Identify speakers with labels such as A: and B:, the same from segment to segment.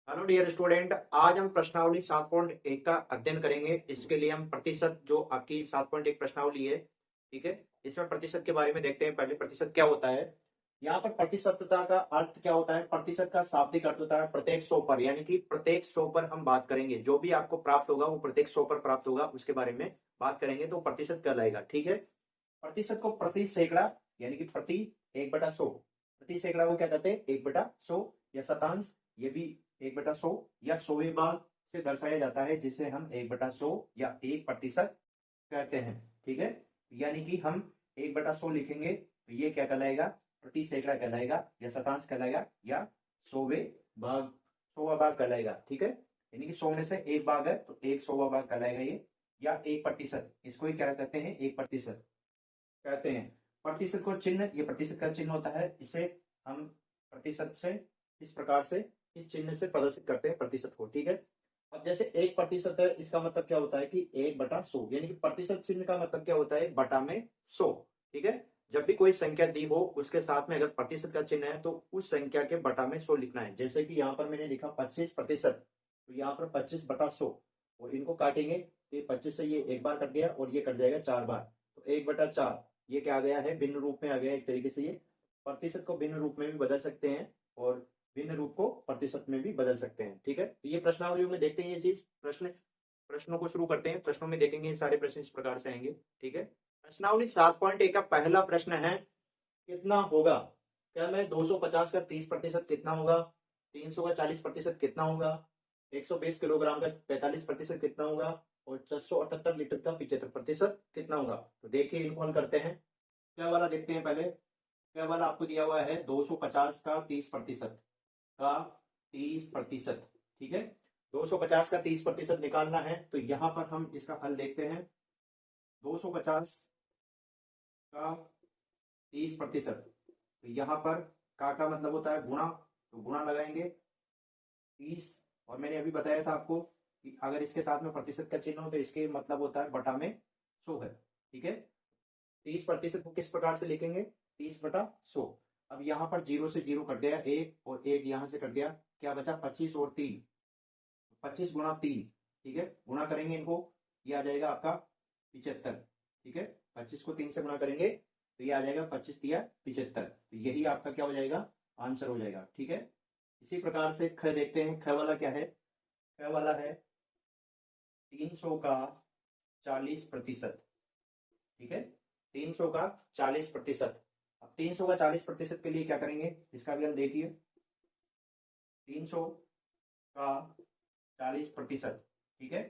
A: Hello dear student, आज हम प्रश्नावली 7.1 का अध्ययन करेंगे। इसके लिए हम प्रतिशत, जो आपकी 7.1 प्रश्नावली है, ठीक है, इसमें प्रतिशत के बारे में देखते हैं। पहले प्रतिशत क्या होता है। यहाँ पर प्रतिशतता का अर्थ क्या होता है। प्रतिशत का शाब्दिक अर्थ होता है प्रत्येक 100 पर, यानी कि प्रत्येक 100 पर हम बात करेंगे। जो भी आपको प्राप्त होगा वो प्रत्येक 100 पर प्राप्त होगा, उसके बारे में बात करेंगे तो प्रतिशत कहलाएगा। ठीक है। प्रतिशत को प्रति सैकड़ा, यानी कि प्रति 1/100, प्रति सैकड़ा को क्या कहते हैं, 1/100 या शतांश, ये भी 1/100 या 100वें भाग से दर्शाया जाता है, जिसे हम 1/100 या 1% कहते हैं। ठीक है। यानी कि हम 1/100 लिखेंगे तो ये क्या कहलाएगा, प्रति सैकड़ा कहलाएगा, या शतांश कहलाएगा, या 100वें भाग, 100वां भाग कहलाएगा। ठीक है। यानी कि 100 में से एक भाग है तो 1/100वां भाग कहलाएगा ये, या 1%। इसको ही क्या कहते हैं, 1% कहते हैं। प्रतिशत को चिन्ह, ये प्रतिशत का चिन्ह होता है, इसे हम प्रतिशत से इस प्रकार से, इस चिन्ह से प्रदर्शित करते हैं प्रतिशत को। ठीक है। अब जैसे 1% है, इसका मतलब क्या होता है कि 1/100, यानी कि प्रतिशत चिन्ह का मतलब क्या होता है, बटा में 100। ठीक है। जब भी कोई संख्या दी हो उसके साथ में अगर प्रतिशत का चिन्ह है तो उस संख्या के बटा में 100 लिखना है। जैसे कि यहाँ पर मैंने लिखा 25%, तो यहाँ पर 25/100, और इनको काटेंगे तो ये 25 से ये एक बार कट गया और ये कट जाएगा 4 बार, तो 1/4, ये क्या आ गया है, भिन्न रूप में आ गया। एक तरीके से ये प्रतिशत को भिन्न रूप में भी बदल सकते हैं और भिन्न रूप को प्रतिशत में भी बदल सकते हैं। ठीक है। तो ये प्रश्नावलियों में देखते हैं ये चीज। प्रश्नों को शुरू करते हैं। प्रश्नों में देखेंगे ये सारे प्रश्न इस प्रकार से आएंगे। ठीक है। प्रश्नावली 7.1 का पहला प्रश्न है, कितना होगा। क्या मैं 250 का 30% कितना होगा, 300 का 40% कितना होगा, 120 किलोग्राम का 45% कितना होगा, और 678 लीटर का 75% कितना होगा। तो देखिए इनको हल करते हैं। क्या वाला देखते हैं पहले। क्या वाला आपको दिया हुआ है 250 का 30% का 30%। ठीक है। 250 का 30% निकालना है तो यहां पर हम इसका हल देखते हैं। 250 का 30%, तो यहाँ पर का मतलब होता है गुणा, तो गुणा लगाएंगे 30। और मैंने अभी बताया था आपको कि अगर इसके साथ में प्रतिशत का चिन्ह हो तो इसके मतलब होता है बटा में 100 है। ठीक है। 30% को किस प्रकार से लिखेंगे, 30/100। अब यहाँ पर जीरो से जीरो कट गया एक, और एक यहाँ से कट गया, क्या बचा, 25 और 3, 25 × 3। ठीक है। गुणा करेंगे इनको, ये आ जाएगा आपका 75। ठीक है। 25 को 3 से गुणा करेंगे तो ये आ जाएगा 25×3 = 75। तो यही आपका क्या हो जाएगा, आंसर हो जाएगा। ठीक है। इसी प्रकार से ख देखते हैं। ख वाला क्या है। ख वाला है 300 का 40%। ठीक है। 300 का 40%। अब 300 का 40% के लिए क्या करेंगे, इसका भी हल देखिए। 300 का 40%। ठीक है।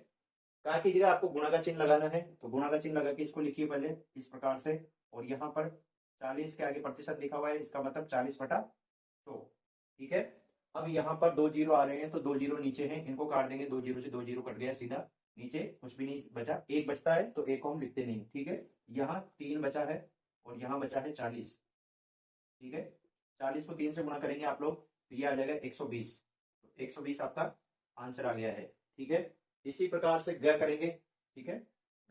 A: का की जगह आपको गुणा का चिन्ह लगाना है, तो गुणा का चिन्ह लगा के इसको लिखिए पहले इस प्रकार से, और यहाँ पर 40 के आगे प्रतिशत लिखा हुआ है, इसका मतलब 40/100। ठीक है। अब यहाँ पर 2 जीरो आ रहे हैं तो 2 जीरो नीचे हैं, इनको काट देंगे। 2 जीरो से 2 जीरो कट गया सीधा, नीचे कुछ भी नहीं बचा। एक बचता है तो एक को हम लिखते नहीं। ठीक है। यहाँ 3 बचा है और यहाँ बचा है 40। ठीक है। 40 को 3 से गुणा करेंगे आप लोग तो ये आ जाएगा 120। 120 आपका आंसर आ गया है। ठीक है। इसी प्रकार से ग करेंगे। ठीक है।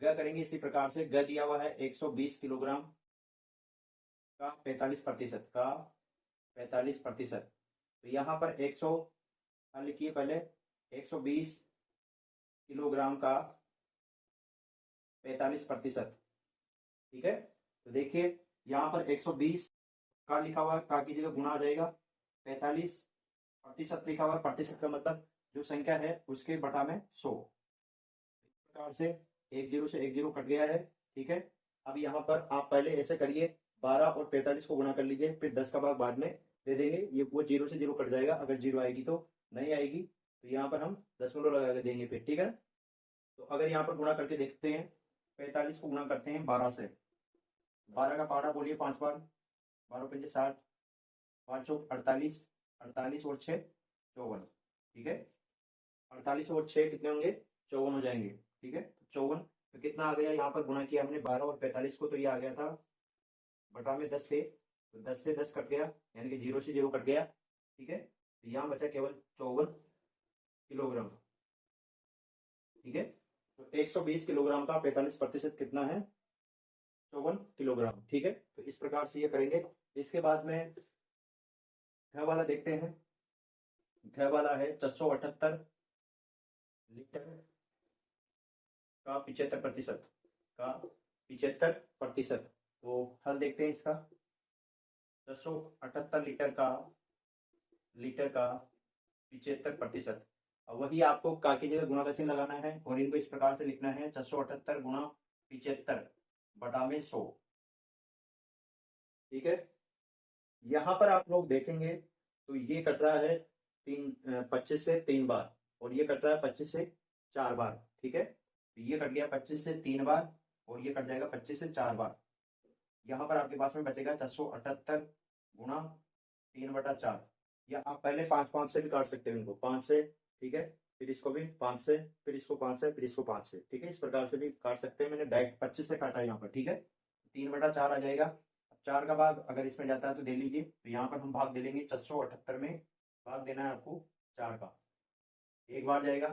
A: ग करेंगे इसी प्रकार से। ग दिया हुआ है 120 किलोग्राम का 45%, का 45%। तो यहाँ पर 100 लिखिए पहले, 120 किलोग्राम का 45%। ठीक है। तो देखिए यहाँ पर 120 का लिखा हुआ है, का की जगह गुणा आ जाएगा। 45% लिखा हुआ है, प्रतिशत का मतलब जो संख्या है उसके बटा में 100। इस प्रकार से एक जीरो से एक जीरो कट गया है। ठीक है। अब यहाँ पर आप पहले ऐसे करिए, 12 और 45 को गुणा कर लीजिए, फिर 10 का भाग बाद में दे देंगे। ये वो जीरो से जीरो कट जाएगा, अगर जीरो आएगी तो, नहीं आएगी तो यहाँ पर हम दशमलव लगा के देंगे फिर। ठीक है। तो अगर यहाँ पर गुणा करके देखते हैं, 45 को गुणा करते हैं 12 से, 12 का पारा बोलिए 5 बार, 12×5 = 60, 5×4 = 48, 48 और 6 = 54। ठीक है। 48 और 6 कितने होंगे, 54 हो जाएंगे। ठीक है। तो 54, तो कितना आ गया, यहाँ पर गुणा किया हमने 12 और 45 को, तो ये आ गया था बटा में 10 थे, तो 10 से 10 कट गया, यानी कि जीरो से जीरो कट गया। ठीक है। तो यहाँ बचा केवल 54 किलोग्राम। ठीक है। तो 120 किलोग्राम का 45% कितना है, 54 किलोग्राम। ठीक है। तो इस प्रकार से ये करेंगे। इसके बाद में घ वाला देखते हैं। घ वाला है 678 लीटर का 75%, का 75%। तो हल देखते हैं इसका। 678 लीटर का 75%। अब वही आपको का की जगह गुणा का चिन्ह लगाना है और इनको इस प्रकार से लिखना है 678 गुणा 75 बटा में 100। ठीक है, यहाँ पर आप लोग देखेंगे तो ये कट रहा है 25 से 3 बार और ये कट रहा है 25 से 4 बार। ठीक है, तो ये कट गया 25 से 3 बार और ये कट जाएगा 25 से 4 बार। यहाँ पर आपके पास में बचेगा 678 गुणा 3/4, या आप पहले 5-5 से भी काट सकते हैं इनको, 5 से। ठीक है, फिर इसको भी 5 से, फिर इसको 5 से, फिर इसको 5 से। ठीक है, इस प्रकार से भी काट सकते हैं। मैंने डायरेक्ट 25 से काटा यहाँ पर। ठीक है, 3/4 आ जाएगा। अब 4 का भाग अगर इसमें जाता है तो दे लीजिए। तो यहाँ पर हम भाग दे लेंगे 678 में, भाग देना है आपको 4 का। एक बार जाएगा,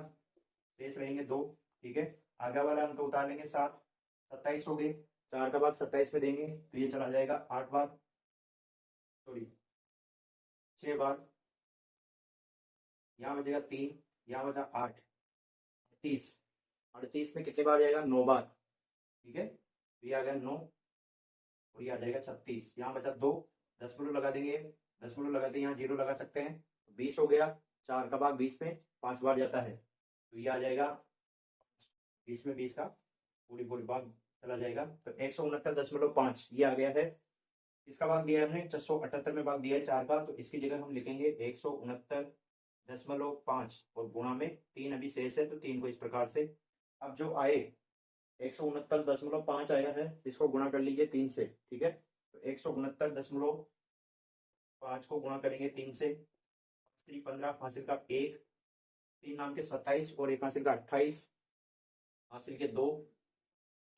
A: शेष रहेंगे 2। ठीक है, आगे वाला अंक उतार लेंगे 7, 27 हो गए। 4 का भाग 27 में देंगे तो ये चला जाएगा 8 बार, सॉरी 6 बार। यहाँ बचेगा 3, यहाँ बचा 8, 38। 38 में कितने बार जाएगा? 9 बार। ठीक है, तो ये आ गया 9 और ये आ जाएगा 36। यहाँ बचा 2, दशमलव लगा देंगे, दशमलव लगाते हैं यहाँ 0 लगा सकते हैं, 20 हो गया। 4 का भाग 20 में 5 बार जाता है तो ये आ जाएगा 20 में 20 का पूरी भाग चला जाएगा। तो 169.5 ये आ गया है। इसका भाग दिया है हमने 678 में, भाग दिया है 4 का, तो इसकी जगह हम लिखेंगे 169.5 और गुणा में 3 अभी शेष है तो 3 को इस प्रकार से। अब जो आए 169.5 आया है, इसको गुणा कर लीजिए 3 से। ठीक है, तो 169.5 को गुणा करेंगे 3 से, 15 हासिल का 1, 3 नाम के 27 और 1 हासिल का 28, हासिल के 2,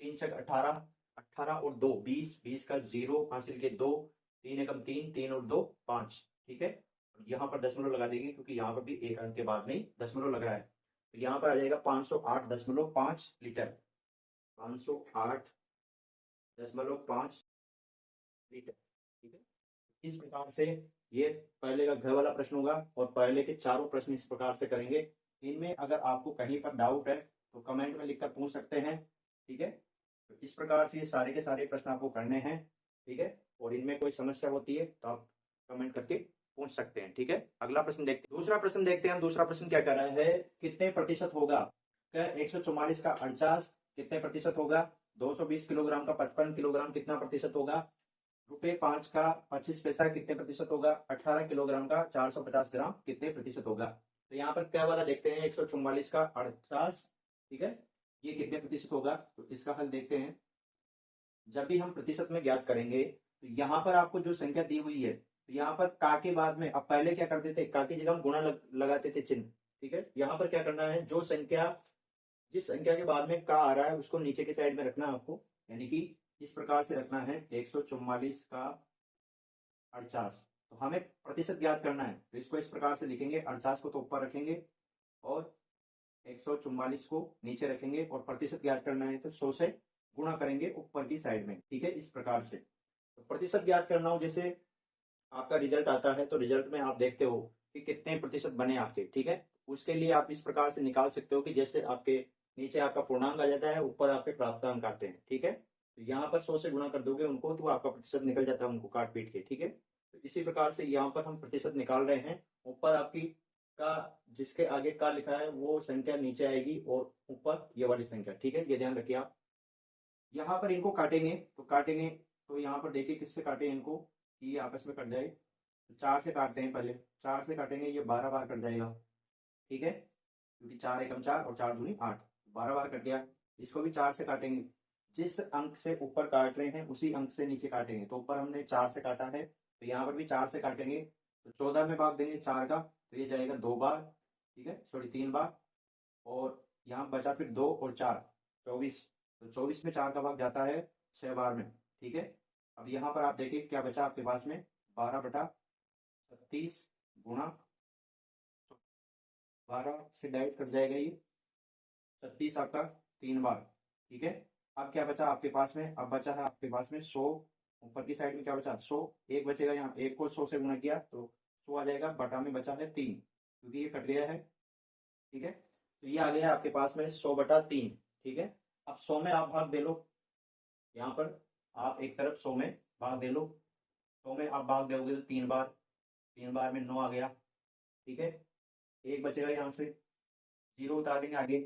A: 3 छक 18, 18 और 2 20, 20 का 0, हासिल के 2, 3 एकम 3, 3 और 2 5। ठीक है, यहाँ पर दशमलव लगा देंगे क्योंकि यहाँ पर भी एक अंक के बाद में दशमलव लग रहा है। तो यहाँ पर आ जाएगा 508.5 लीटर, 508.5 लीटर। ठीक है, इस प्रकार से ये पहले का घर वाला प्रश्न होगा और पहले के चारों प्रश्न इस प्रकार से करेंगे। इनमें अगर आपको कहीं पर डाउट है तो कमेंट में लिखकर पूछ सकते हैं। ठीक है, तो इस प्रकार से ये सारे के सारे प्रश्न आपको करने हैं। ठीक है, और इनमें कोई समस्या होती है तो आप कमेंट करके पूछ सकते हैं। ठीक है, अगला प्रश्न देखते हैं। दूसरा प्रश्न देखते हैं हम। दूसरा प्रश्न क्या कर रहा है, कितने प्रतिशत होगा? क्या 144 का 49 कितने प्रतिशत होगा? 220 किलोग्राम का 55 किलोग्राम कितना प्रतिशत होगा? ₹5 का 25 पैसा कितने प्रतिशत होगा? 18 किलोग्राम का 450 ग्राम कितने प्रतिशत होगा? तो यहाँ पर क्या वाला देखते हैं, 144 का 48। ठीक है, ये कितने प्रतिशत होगा? तो इसका हल देखते हैं। जब भी हम प्रतिशत में ज्ञात करेंगे तो यहाँ पर आपको जो संख्या दी हुई है, तो यहाँ पर का के बाद में, अब पहले क्या करते थे, का की जगह हम गुणा लगाते थे चिन्ह। ठीक है, यहाँ पर क्या करना है, जो संख्या, जिस संख्या के बाद में का आ रहा है उसको नीचे की साइड में रखना है आपको, यानी कि इस प्रकार से रखना है 144 का 48। तो हमें प्रतिशत ज्ञात करना है तो इसको इस प्रकार से लिखेंगे, 48 को तो ऊपर रखेंगे और 144 को नीचे रखेंगे और प्रतिशत ज्ञात करना है तो 100 से गुणा करेंगे ऊपर की साइड में। ठीक है, इस प्रकार से। तो प्रतिशत ज्ञात करना हो, जैसे आपका रिजल्ट आता है तो रिजल्ट में आप देखते हो कि कितने प्रतिशत बने आपके। ठीक है, उसके लिए आप इस प्रकार से निकाल सकते हो कि जैसे आपके नीचे आपका पूर्णांक आ जाता है, ऊपर आपके प्राप्तांक आते हैं। ठीक है, तो यहाँ पर 100 से गुणा कर दोगे उनको तो आपका प्रतिशत निकल जाता है उनको काट पीट के। ठीक है, तो इसी प्रकार से यहाँ पर हम प्रतिशत निकाल रहे हैं। ऊपर आपकी का, जिसके आगे का लिखा है वो संख्या नीचे आएगी और ऊपर ये वाली संख्या। ठीक है, ये ध्यान रखिए आप। यहाँ पर इनको काटेंगे तो यहाँ पर देखिए किससे काटे इनको कि ये आपस में कट जाए। तो 4 से काटते हैं, पहले 4 से काटेंगे, ये 12 बार कट जाएगा। ठीक है, क्योंकि 4 एकम 4 और 4 दूनी 8, 12 बार कट गया। इसको भी 4 से काटेंगे, जिस अंक से ऊपर काट रहे हैं उसी अंक से नीचे काटेंगे। तो ऊपर हमने 4 से काटा है तो यहाँ पर भी 4 से काटेंगे, तो 14 में भाग देंगे 4 का तो ये जाएगा 2 बार। ठीक है, सॉरी 3 बार, और यहाँ बचा फिर 2 और 4 24। तो 24 में 4 का भाग जाता है 6 बार में। ठीक है, अब यहाँ पर आप देखिए क्या बचा आपके पास में, 12/36 गुणा 12 से डाइवाइड कर जाएगा ये 36 आपका 3 बार। ठीक है, अब क्या बचा आपके पास में, अब बचा है आपके पास में 100। ऊपर की साइड में क्या बचा, 100, एक बचेगा, यहाँ एक को 100 से गुणा किया तो 100 आ जाएगा, बटा में बचा है 3। क्योंकि ये कट गया है, ठीक है। तो ये आ गया आपके पास में 100/3, ठीक है। अब 100 में आप भाग दे लो, यहाँ पर आप एक तरफ 100 में भाग दे लो, 100 में आप भाग दोगे तो 3 बार, 3 बार में 9 आ गया, ठीक है। एक बचेगा यहाँ से, 0 उतार देंगे आगे,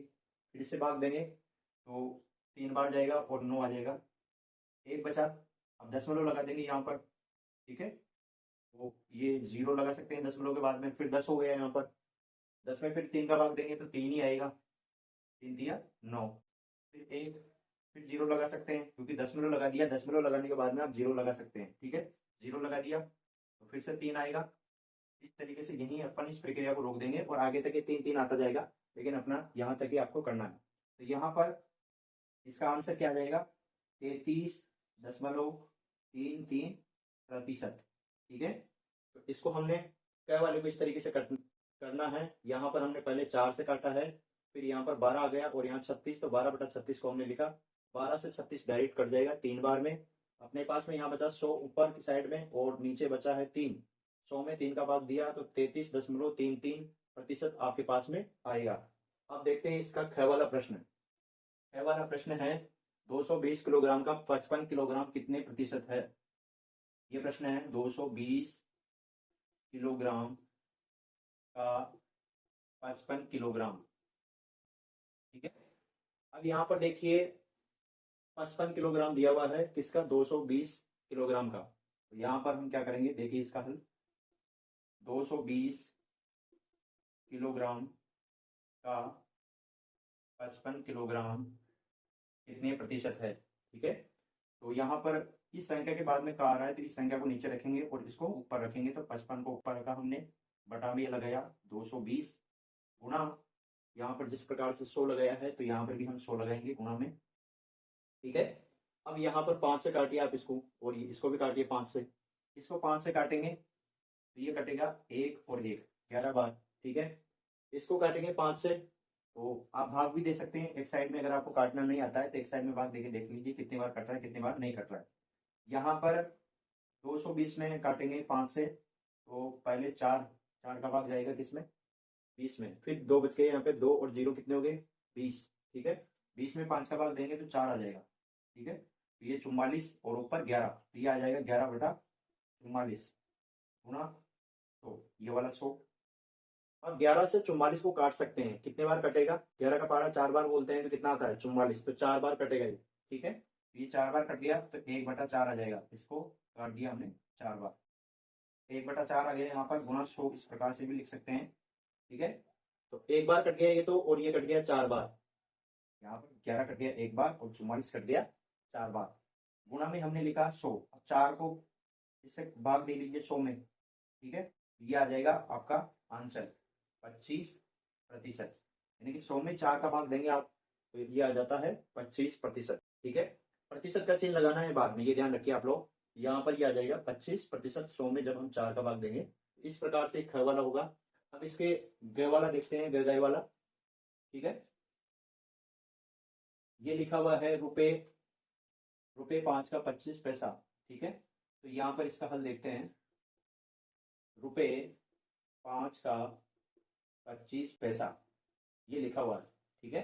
A: फिर से भाग देंगे तो 3 बार जाएगा और 9 आ जाएगा, एक बचा। अब दशमलव लगा देंगे यहाँ पर, ठीक है। तो ये 0 लगा सकते हैं दशमलव के बाद में, फिर 10 हो गया यहाँ पर, 10 में फिर 3 का भाग देंगे तो 3 ही आएगा, 3 × 3 = 9, फिर एक, फिर 0 लगा सकते हैं क्योंकि दशमलव लगा दिया, दशमलव लगाने के बाद में आप 0 लगा सकते हैं, ठीक है। 0 लगा दिया तो फिर से 3 आएगा। इस तरीके से यहीं अपन इस प्रक्रिया को रोक देंगे और आगे तक ये 3 3 आता जाएगा, लेकिन अपना यहाँ तक ही आपको करना है। तो यहाँ पर इसका आंसर क्या आ जाएगा, 33.33%, ठीक है। तो इसको हमने क वाले को इस तरीके से करना है। यहाँ पर हमने पहले 4 से काटा है, फिर यहाँ पर 12 आ गया और यहाँ 36, तो 12/36 को हमने लिखा, 12 से 36 डायरेक्ट कट जाएगा 3 बार में। अपने पास में यहाँ बचा 100 ऊपर की साइड में और नीचे बचा है 3, 100 में 3 का भाग दिया तो 33.33% आपके पास में आएगा। अब देखते हैं इसका ख वाला प्रश्न। ख वाला प्रश्न है 220 किलोग्राम का 55 किलोग्राम कितने प्रतिशत है। ये प्रश्न है 220 किलोग्राम का 55 किलोग्राम, ठीक है। अब यहाँ पर देखिए 55 किलोग्राम दिया हुआ है, किसका, 220 किलोग्राम का। तो यहाँ पर हम क्या करेंगे, देखिए इसका हल, 220 किलोग्राम का 55 किलोग्राम कितने प्रतिशत है, ठीक है। तो यहाँ पर इस संख्या के बाद में क्या आ रहा है, तो इस संख्या को नीचे रखेंगे और इसको ऊपर रखेंगे, तो 55 को ऊपर रखा हमने, बटा में लगाया 220 गुणा, यहाँ पर जिस प्रकार से 100 लगाया है तो यहाँ पर भी हम 100 लगाएंगे गुणा में, ठीक है। अब यहाँ पर 5 से काटिए आप इसको, और इसको भी काटिए 5 से, इसको 5 से काटेंगे तो ये कटेगा 1 और 1, 11 बार, ठीक है। इसको काटेंगे 5 से, तो आप भाग भी दे सकते हैं एक साइड में, अगर आपको काटना नहीं आता है तो एक साइड में भाग देके देख लीजिए कितनी बार कट रहा है कितनी बार नहीं कट रहा है। यहाँ पर 220 में काटेंगे 5 से, तो पहले 4 का भाग जाएगा किसमें, 20 में, फिर 2 बच गए, यहाँ पे 2 और 0 कितने हो गए, 20, ठीक है। 20 में 5 का भाग देंगे तो 4 आ जाएगा, ठीक है। तो ये 44 और ऊपर 11, तो ये आ जाएगा 11/44 गुणा, तो ये वाला 100। अब 11 से 44 को काट सकते हैं, कितने बार कटेगा, 11 का पारा 4 बार बोलते हैं तो कितना आता है 44, तो 4 बार कटेगा ये, ठीक है। ये 4 बार कट गया तो 1/4 आ जाएगा, इसको काट दिया हमने 4 बार, 1/4 आ गया। यहाँ पर गुणा 100 इस प्रकार से भी लिख सकते हैं, ठीक है। तो 1 बार कट गया ये तो, और ये कट गया 4 बार, यहाँ पर 11 कट गया 1 बार और 44 कट गया 4 बार, गुणा में हमने लिखा 100। अब 4 को इससे भाग दे लीजिए 100 में, ठीक है। ये आ जाएगा आपका आंसर 25%, यानी कि 100 में 4 का भाग देंगे आप तो ये आ जाता है 25%, ठीक है। प्रतिशत का चिन्ह लगाना है बाद में, ये ध्यान रखिए आप लोग, यहाँ पर ये आ जाएगा 25%, 100 में जब हम 4 का भाग देंगे, इस प्रकार से ख वाला होगा। अब इसके ग वाला देखते हैं, ग वाला, ठीक है। ये लिखा हुआ है रुपए 5 का 25 पैसा, ठीक है। तो यहाँ पर इसका हल देखते हैं, रुपए 5 का 25 पैसा ये लिखा हुआ है, ठीक है।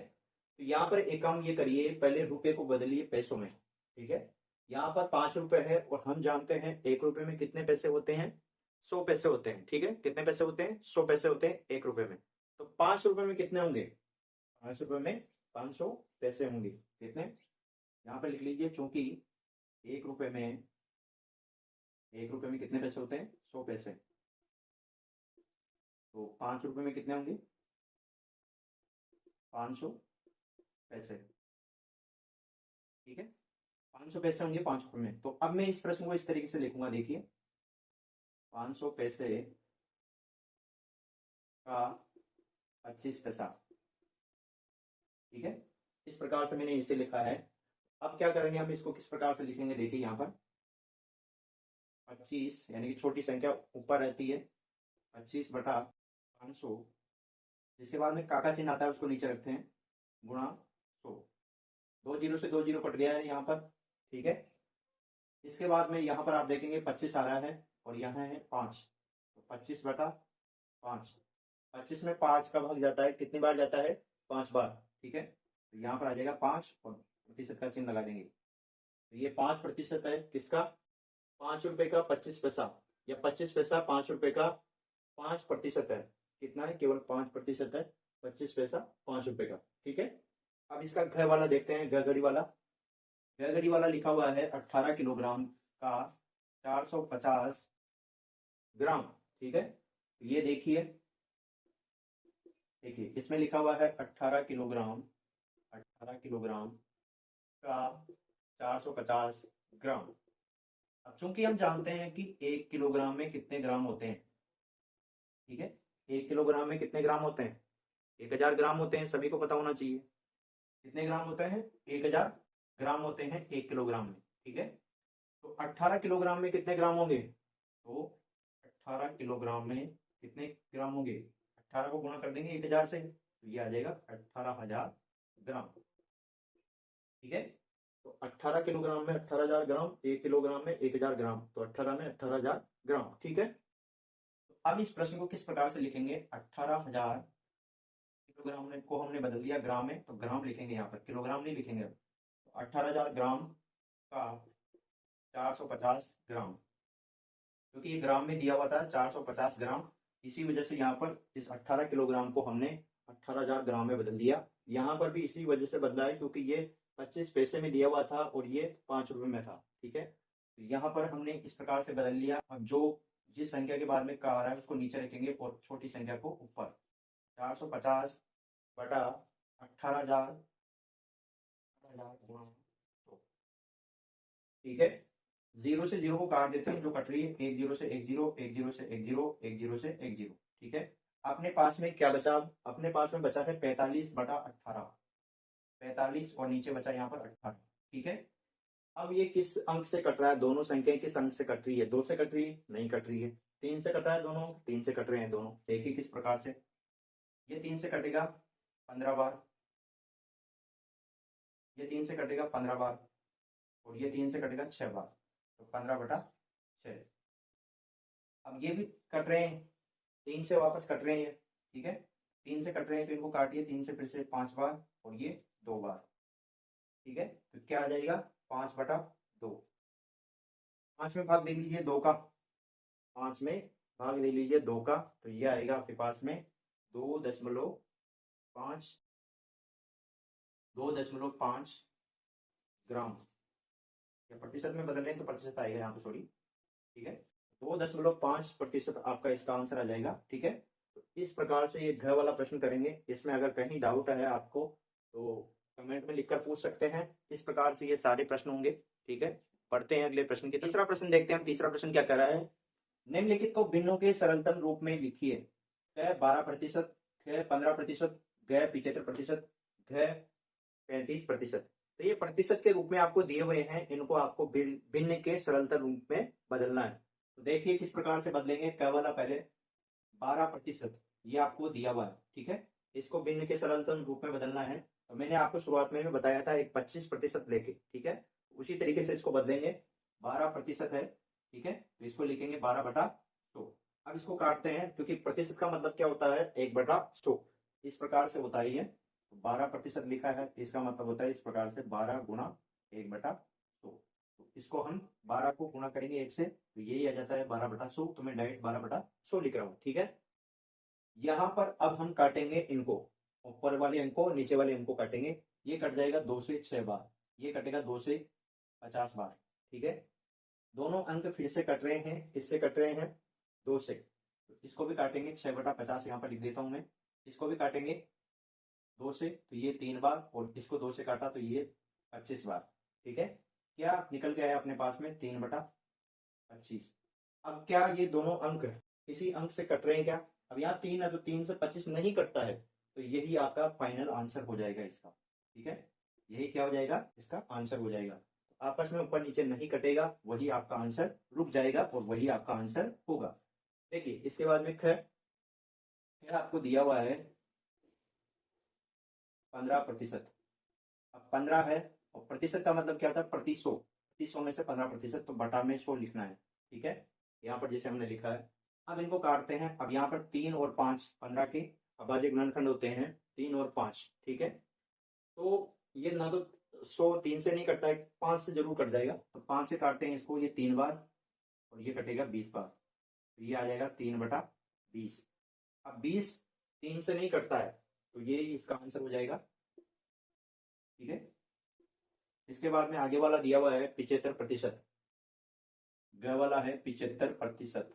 A: तो यहाँ पर एक काम ये करिए, पहले रुपए को बदलिए पैसों में, ठीक है। यहाँ पर 5 रुपए है और हम जानते हैं 1 रुपए में कितने पैसे होते हैं, 100 पैसे होते हैं, ठीक है। कितने पैसे होते हैं, 100 पैसे होते हैं 1 रुपए में। तो 5 रुपए में कितने होंगे, 5 रुपए में 500 पैसे होंगे, कितने, यहाँ पर लिख लीजिए, चूंकि 1 रुपए में कितने पैसे होते हैं, 100 पैसे, तो 5 रुपए में कितने होंगे, 500 पैसे, ठीक है। 500 पैसे होंगे 5 रुपए में। तो अब मैं इस प्रश्न को इस तरीके से लिखूंगा, देखिए 500 पैसे का 25 पैसा, ठीक है। इस प्रकार से मैंने इसे लिखा है। अब क्या करेंगे, हम इसको किस प्रकार से लिखेंगे, देखिए यहाँ पर 25 यानी कि छोटी संख्या ऊपर रहती है, 25/500, जिसके बाद में काका चिन्ह आता है उसको नीचे रखते हैं, गुणा 100, 2 0 से 2 0 कट गया है यहाँ पर, ठीक है। इसके बाद में यहाँ पर आप देखेंगे 25 आ रहा है और यहाँ है 5, तो 25/5, 25 में 5 का भाग जाता है, कितनी बार जाता है? 5 बार। ठीक है, तो यहाँ पर आ जाएगा 5 और प्रतिशत का चिन्ह लगा देंगे। तो ये 5% है किसका? 5 रुपए का 25 पैसा, या 25 पैसा 5 रुपए का 5% है। कितना है? केवल 5% है, 25 पैसा 5 रुपए का। ठीक है, अब इसका घ वाला देखते हैं, घ घड़ी वाला। घ घड़ी वाला लिखा हुआ है 18 किलोग्राम का 450 ग्राम। ठीक है, ये देखिए, देखिए इसमें लिखा हुआ है 18 किलोग्राम, 18 किलोग्राम का 450 ग्राम। अब चूंकि हम जानते हैं कि 1 किलोग्राम में कितने ग्राम होते हैं, ठीक है, 1 किलोग्राम में कितने ग्राम होते हैं? 1000 ग्राम होते हैं, सभी को पता होना चाहिए। कितने ग्राम होते हैं? 1000 ग्राम होते हैं 1 किलोग्राम में। ठीक है, तो 18 किलोग्राम में कितने ग्राम होंगे? तो 18 किलोग्राम में कितने ग्राम होंगे? 18 को गुणा कर देंगे 1000 से, तो ये आ जाएगा 18,000 ग्राम। ठीक है, तो 18 किलोग्राम में 18,000 ग्राम, 1 किलोग्राम में 1000 ग्राम, तो 18 में 18,000 ग्राम। ठीक है, तो अब इस प्रश्न को किस प्रकार से लिखेंगे? 18,000 किलोग्राम को हमने बदल दिया ग्राम में, तो ग्राम लिखेंगे यहाँ पर, किलोग्राम नहीं लिखेंगे। तो 18,000 ग्राम का 450 ग्राम, क्योंकि ये ग्राम में दिया हुआ था 450 ग्राम, इसी वजह से यहाँ पर इस 18 किलोग्राम को हमने 18,000 ग्राम में बदल दिया। यहाँ पर भी इसी वजह से बदला है, क्योंकि ये 25 पैसे में दिया हुआ था और ये 5 रुपए में था। ठीक है, तो यहाँ पर हमने इस प्रकार से बदल लिया। अब जो जिस संख्या के बारे में कहा रहा है उसको नीचे रखेंगे और छोटी संख्या को ऊपर। 450 बटा 18,000, ठीक है, 0 से 0 को काट देते हैं, जो कट रही है 1 0 से 1 0, 1 0 से 1 0, 1 0 से 1 0। ठीक है, अपने पास में क्या बचा? अपने पास में बचा है 45 बटा 18, 45 और नीचे बचा यहाँ पर 18। ठीक है, अब ये किस अंक से कट रहा है? दोनों संख्याएं किस अंक से कट रही है? 2 से कट रही है? नहीं कट रही है। 3 से कट रहा है दोनों? 3 से कट रहे हैं दोनों। देखिए किस प्रकार से, ये 3 से कटेगा 15 बार, ये 3 से कटेगा 15 बार, और ये 3 से कटेगा 6 बार, तो 15 बटा 6। अब ये भी कट रहे हैं, 3 से वापस कट रहे हैं। ठीक है, 3 से कट रहे हैं तो इनको काटिए, 3 से फिर से 5 बार, और ये 2 बार। ठीक है, तो क्या आ जाएगा? 5 बटा 2। 5 में भाग दे लीजिए 2 का, 5 में भाग दे लीजिए 2 का, तो ये आएगा आपके पास में 2.5, 2.5 ग्राम। या प्रतिशत में बदल रहे हैं तो प्रतिशत आएगा यहाँ पे, सॉरी। ठीक है, 2.5% आपका इसका आंसर आ जाएगा। ठीक है, तो इस प्रकार से ये घ वाला प्रश्न करेंगे। इसमें अगर कहीं डाउट है आपको तो कमेंट में लिखकर पूछ सकते हैं। इस प्रकार से ये सारे प्रश्न होंगे। ठीक है, पढ़ते हैं अगले प्रश्न की। तीसरा प्रश्न देखते हैं। तीसरा प्रश्न क्या कर रहा है? निम्नलिखित को भिन्नों के सरलतम रूप में लिखिए। क 12%, ख 15%, ग 75%, घ 35%। तो ये प्रतिशत के रूप में आपको दिए हुए हैं, इनको आपको भिन्न के सरलतम रूप में बदलना है। तो देखिए किस प्रकार से बदलेंगे। क वाला पहले 12%, ये आपको दिया हुआ है। ठीक है, इसको भिन्न के सरलतम रूप में बदलना है। तो मैंने आपको शुरुआत में बताया था एक 25% लेके। ठीक है, उसी तरीके से इसको बदलेंगे। 12% है, ठीक है, तो इसको लिखेंगे 12/100। अब इसको काटते हैं, क्योंकि प्रतिशत का मतलब क्या होता है? 1/100। इस प्रकार से होता है ये। 12% लिखा है, इसका मतलब होता है इस प्रकार से 12 गुणा 1/100। तो इसको हम 12 को गुणा करेंगे 1 से, तो यही आ जाता है 12/100। तो मैं डायरेक्ट 12/100 लिख रहा हूँ। ठीक है, यहाँ पर अब हम काटेंगे इनको, ऊपर वाले अंक को, नीचे वाले अंक को काटेंगे। ये कट जाएगा 2 से 6 बार, ये कटेगा 2 से 50 बार। ठीक है, दोनों अंक फिर से कट रहे हैं, किससे कट रहे हैं? 2 से। तो इसको भी काटेंगे 6/50, यहाँ पर लिख देता हूं मैं। इसको भी काटेंगे 2 से, तो ये 3 बार, और इसको 2 से काटा तो ये 25 बार। ठीक है, क्या निकल के आया अपने पास में? 3/25। अब क्या ये दोनों अंक किसी अंक से कट रहे हैं क्या? अब यहाँ 3 है तो 3 से 25 नहीं कटता है, तो यही आपका फाइनल आंसर हो जाएगा इसका। ठीक है, यही क्या हो जाएगा? इसका आंसर हो जाएगा। आपस में ऊपर नीचे नहीं कटेगा, वही आपका आंसर रुक जाएगा और वही आपका आंसर होगा। देखिए इसके बाद में ख आपको दिया हुआ है 15%। अब 15 है, और प्रतिशत का मतलब क्या था? प्रति 100। प्रति 100 में से 15%, तो बटा में 100 लिखना है। ठीक है, यहाँ पर जैसे हमने लिखा है अब इनको काटते हैं। अब यहाँ पर 3 और 5 15 के अभाज्य गुणनखंड होते हैं, 3 और 5, ठीक है। तो ये ना तो 100 3 से नहीं कटता है, 5 से जरूर कट जाएगा। तो 5 से काटते हैं इसको, ये 3 बार और ये कटेगा 20 बार, तो ये आ जाएगा 3/20। अब 20 3 से नहीं कटता है, तो ये इसका आंसर हो जाएगा, ठीक है। इसके बाद में आगे वाला दिया हुआ है 75%, ग वाला है 75%,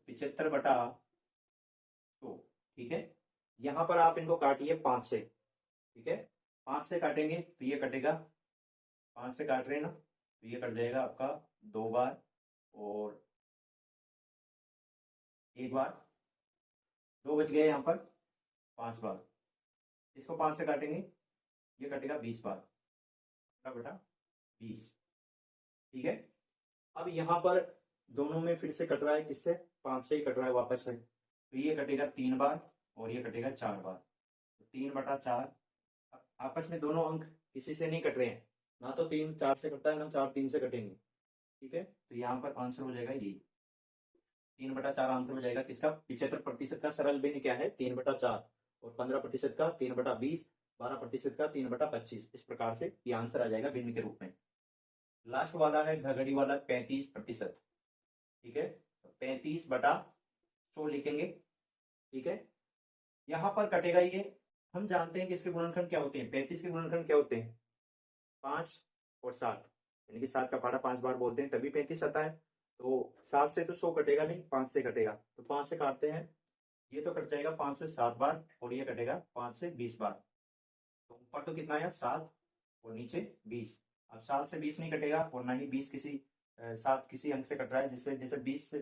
A: 75/100, ठीक है। यहाँ पर आप इनको काटिए 5 से, ठीक है। 5 से काटेंगे तो ये कटेगा, 5 से काट रहे हैं ना, तो ये कट जाएगा आपका 2 बार और 1 बार, 2 बच गए यहाँ पर, 5 बार। इसको 5 से काटेंगे, ये कटेगा 20 बार, 15/20, ठीक है। अब यहाँ पर दोनों में फिर से कट रहा है, किससे? 5 से ही कट रहा है वापस से, तो ये कटेगा 3 बार और ये कटेगा 4 बार, तो 3/4। आपस में दोनों अंक किसी से नहीं कट रहे हैं, ना तो 3 4 से कटता है, ना 4 3 से कटेंगे, ठीक है। तो यहाँ पर आंसर हो जाएगा ये 3/4 आंसर हो जाएगा किसका? 75% का सरल भिन्न क्या है? 3/4, और 15% का 3/20, 12% का 3/25। इस प्रकार से ये आंसर आ जाएगा भिन्न के रूप में। लास्ट वाला है घड़ी वाला 35%, ठीक है। तो 35/100 लिखेंगे, ठीक है। यहाँ पर कटेगा ये, हम जानते हैं कि इसके गुणनखंड क्या होते हैं, 35 के गुणनखंड क्या होते हैं? 5 और 7, यानी कि 7 का पारा 5 बार बोलते हैं तभी 35 आता है। तो 7 से तो 100 कटेगा नहीं, 5 से कटेगा, तो 5 से काटते हैं, ये तो कट जाएगा 5 से 7 बार और ये कटेगा 5 से 20 बार। तो ऊपर तो कितना है 7 और नीचे 20। अब 7 से 20 नहीं कटेगा और ना ही 20 किसी 7 किसी अंक से कट रहा है, जिससे जैसे 20 से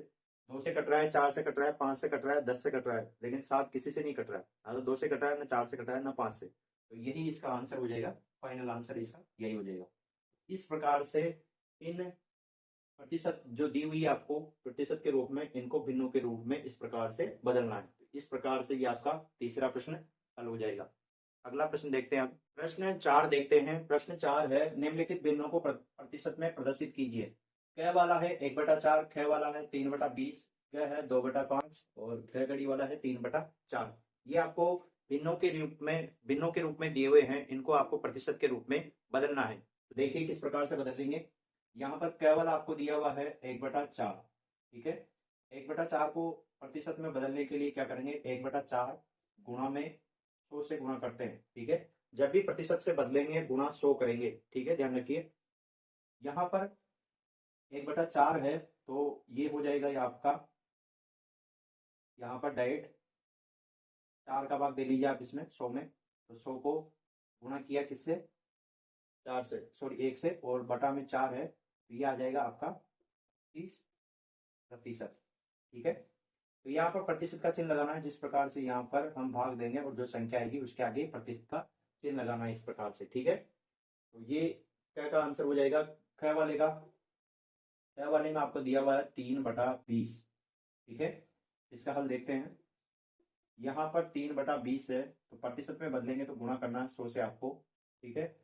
A: 2 से कट रहा है, 4 से कट रहा है, 5 से कट रहा है, 10 से कट रहा है, लेकिन 7 किसी से नहीं कट रहा है, ना तो 2 से कट रहा है, ना 4 से कट रहा है, ना 5 से। तो यही इसका आंसर हो जाएगा, फाइनल आंसर इसका यही हो जाएगा। इस प्रकार से इन प्रतिशत जो दी हुई है आपको प्रतिशत के रूप में, इनको भिन्नों के रूप में इस प्रकार से बदलना है। इस प्रकार से ये आपका तीसरा प्रश्न हल हो जाएगा। अगला प्रश्न देखते हैं। अब प्रश्न 4 देखते हैं। प्रश्न 4 है, निम्नलिखित भिन्नों को प्रतिशत में प्रदर्शित कीजिए। क वाला है 1/4, ख वाला है 3/20, ग है 2/5 और घ घड़ी वाला है 3/4। ये आपको भिन्नों के रूप में दिए हुए हैं, इनको आपको प्रतिशत के रूप में बदलना है। तो देखिए किस प्रकार से बदलेंगे। यहाँ पर क वाला आपको दिया हुआ है 1/4, ठीक है। 1/4 को प्रतिशत में बदलने के लिए क्या करेंगे, 1/4 गुणा में 100 से गुणा करते हैं, ठीक है। जब भी प्रतिशत से बदलेंगे गुणा 100 करेंगे, ठीक है, ध्यान रखिए। यहाँ पर 1/4 है तो ये हो जाएगा ये आपका, यहाँ पर डायरेक्ट 4 का भाग दे लीजिए आप इसमें 100 में, तो 100 को गुणा किया किससे? 4 से, सॉरी 1 से, और बटा में 4 है, तो ये आ जाएगा आपका 30%, ठीक है। तो यहाँ पर प्रतिशत का चिन्ह लगाना है, जिस प्रकार से यहाँ पर हम भाग देंगे और जो संख्या आएगी उसके आगे प्रतिशत का चिन्ह लगाना है, इस प्रकार से, ठीक है। तो ये क्या का आंसर हो जाएगा? ख वाले में आपको दिया हुआ है 3/20, ठीक है। इसका हल देखते हैं। यहाँ पर 3/20 है, तो प्रतिशत में बदलेंगे तो गुणा करना है 100 से आपको, ठीक है।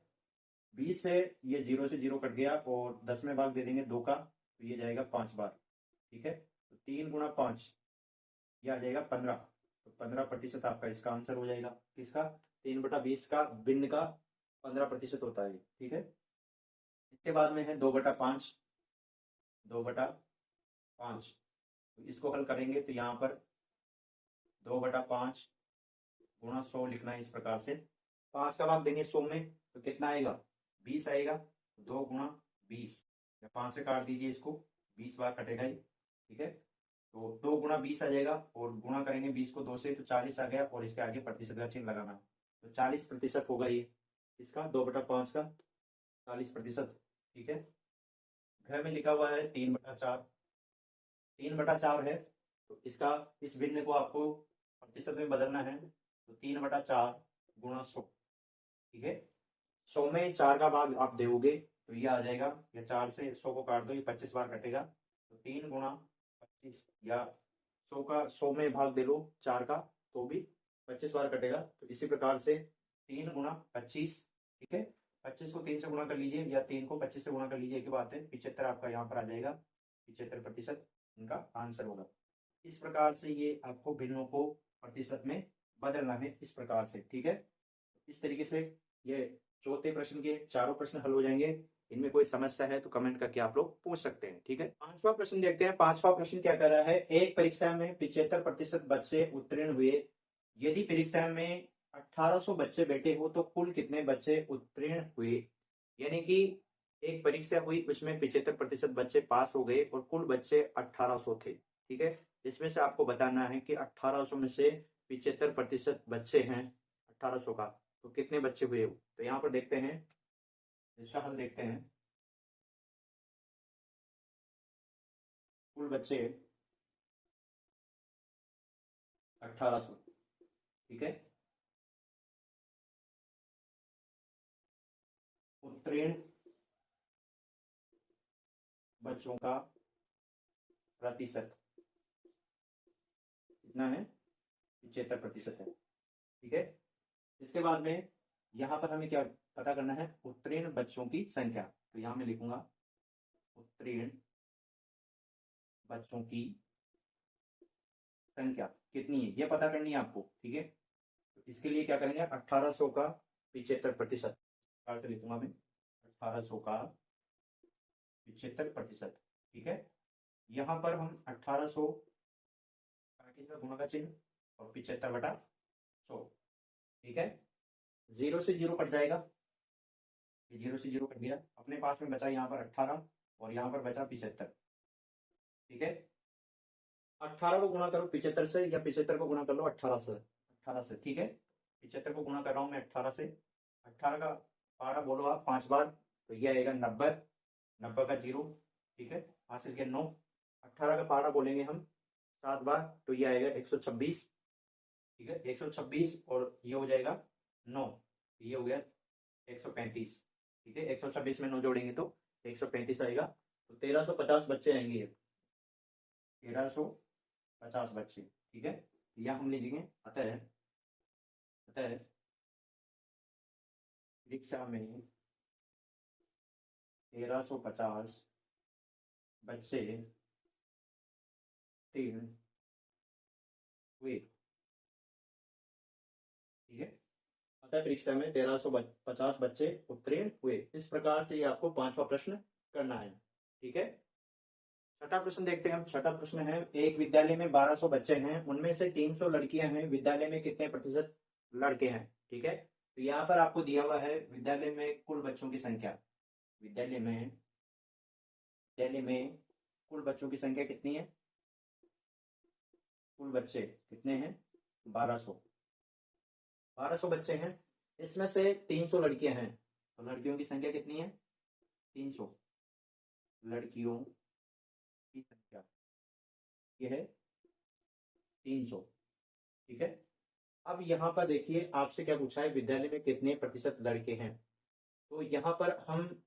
A: 20 से ये 0 से 0 कट गया और 10 में भाग दे देंगे 2 का, तो ये जाएगा 5 बार, ठीक है। तो 3 × 5 ये आ जाएगा 15, तो 15% आपका इसका आंसर हो जाएगा। किसका? 3/20 का भिन्न का 15% होता है, ठीक है। इसके बाद में है 2/5, 2/5, तो इसको हल करेंगे तो यहाँ पर 2/5 गुणा 100 लिखना है इस प्रकार से। 5 का भाग देंगे 100 में तो कितना आएगा? 20 आएगा। 2 × 20, 5 से काट दीजिए इसको, 20 बार कटेगा ये, ठीक है। तो 2 × 20 आ जाएगा और गुणा करेंगे 20 को 2 से, तो 40 आ गया और इसके आगे प्रतिशत का चिन्ह लगाना, तो 40% होगा ये इसका, 2/5 का 40%, ठीक है। घर में लिखा हुआ है 3/4, 3/4 है, तो इसका इस भिन्न को आपको प्रतिशत में बदलना है, तो 3/4 गुणा 100, ठीक है। 100 में 4 का भाग आप दोगे तो ये आ जाएगा, या 4 से 100 को काट दो, ये 25 बार कटेगा, तो 3 × 25, या 100 का 100 में भाग दे लो 4 का तो भी 25 बार कटेगा। तो इसी प्रकार से 3 × 25, ठीक है। 25 को 3 से गुणा कर लीजिए या 3 को 25 से गुणा कर लीजिए, एक बात है। 75 आपका यहाँ पर आ जाएगा, 75% इनका आंसर होगा। इस प्रकार से ये आपको भिन्नों को प्रतिशत में बदलना है, इस प्रकार से। ठीक है, इस तरीके से ये चौथे प्रश्न के चारों प्रश्न हल हो जाएंगे। इनमें कोई समस्या है तो कमेंट करके आप लोग पूछ सकते हैं। ठीक है, पांचवा प्रश्न देखते हैं। पांचवा प्रश्न क्या कर रहा है, एक परीक्षा में 75% बच्चे उत्तीर्ण हुए, यदि परीक्षा में 1800 बच्चे बैठे हो तो कुल कितने बच्चे उत्तीर्ण हुए। यानी कि एक परीक्षा हुई, उसमें 75% बच्चे पास हो गए और कुल बच्चे 1800 थे। ठीक है, इसमें से आपको बताना है कि 1800 में से 75% बच्चे हैं 1800 का, तो कितने बच्चे हुए। तो यहाँ पर देखते हैं, इसका हल देखते हैं। कुल बच्चे 1800। ठीक है, उत्तीर्ण बच्चों का प्रतिशत कितना है, 75% है। ठीक है, इसके बाद में यहाँ पर हमें क्या पता करना है, उत्तीर्ण बच्चों की संख्या। तो यहाँ मैं लिखूंगा उत्तीर्ण बच्चों की संख्या कितनी है, ये पता करनी है आपको। ठीक है, तो इसके लिए क्या करेंगे, 1800 का 75%, से लिखूंगा मैं 1800 का 75%। ठीक है, यहाँ पर हम 1800 काटेंगे गुणा का चिन्ह और 75/100। ठीक है, 0 से 0 कट जाएगा, 0 से 0 कट गया, अपने पास में बचा यहाँ पर 18 और यहाँ पर बचा 75। ठीक है, 18 को गुणा करो 75 से, या 75 को गुणा कर लो 18 से, 18 से। ठीक है, 75 को गुणा कर रहा हूँ मैं 18 से, 18 का पारा बोलो आप 5 बार, तो ये आएगा 90, 90 का 0। ठीक है, हासिल किया 9। 18 का पारा बोलेंगे हम 7 बार, तो ये आएगा 126। ठीक है, 126 और ये हो जाएगा 9, ये हो गया 135। ठीक है, 126 में 9 जोड़ेंगे तो 135 आएगा, तो 1350 बच्चे आएंगे, 1350 बच्चे। ठीक है, यह हम लिखेंगे अतः परीक्षा में 1350 बच्चे उत्तीर्ण हुए। ठीक है, अतः परीक्षा में 1350 बच्चे उत्तीर्ण हुए। इस प्रकार से ये आपको पांचवा प्रश्न करना है। ठीक है, छठा प्रश्न देखते हैं हम। छठा प्रश्न है, एक विद्यालय में 1200 बच्चे हैं, उनमें से 300 लड़कियां हैं, विद्यालय में कितने प्रतिशत लड़के हैं। ठीक है, तो यहाँ पर आपको दिया हुआ है विद्यालय में कुल बच्चों की संख्या। विद्यालय में कुल बच्चों की संख्या कितनी है, कुल बच्चे कितने हैं, 1200। 1200 बच्चे हैं, इसमें से 300 लड़कियां हैं, तो लड़कियों की संख्या कितनी है, 300। लड़कियों की संख्या ये है 300। ठीक है, अब यहाँ पर देखिए आपसे क्या पूछा है, विद्यालय में कितने प्रतिशत लड़के हैं। तो यहाँ पर हम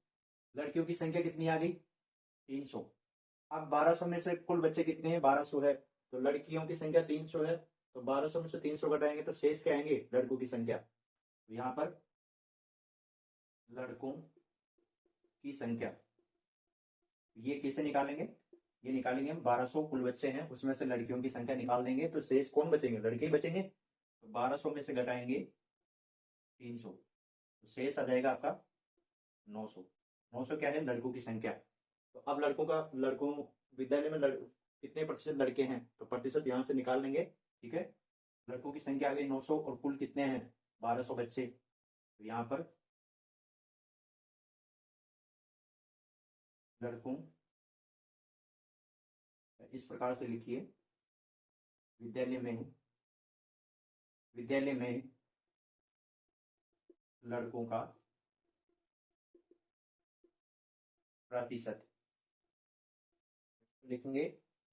A: लड़कियों की संख्या कितनी आ गई, 300। अब 1200 में से कुल बच्चे कितने हैं, 1200 है, तो लड़कियों की संख्या 300 है, तो 1200 में से 300 घटाएंगे तो शेष क्या आएंगे, लड़कों की संख्या। तो यहाँ पर लड़कों की संख्या ये कैसे निकालेंगे, ये निकालेंगे हम 1200 कुल बच्चे हैं, उसमें से लड़कियों की संख्या निकाल देंगे, तो शेष कौन बचेंगे, लड़के बचेंगे। तो 1200 में से घटाएंगे 300, तो शेष आ जाएगा आपका 900। 900 क्या है, लड़कों की संख्या। तो अब लड़कों विद्यालय में कितने प्रतिशत लड़के हैं, तो प्रतिशत यहाँ से निकाल लेंगे। ठीक है, लड़कों की संख्या आ गई 900 और कुल कितने हैं, 1200 बच्चे। तो यहाँ पर लड़कों, इस प्रकार से लिखिए, विद्यालय में लड़कों का प्रतिशत लिखेंगे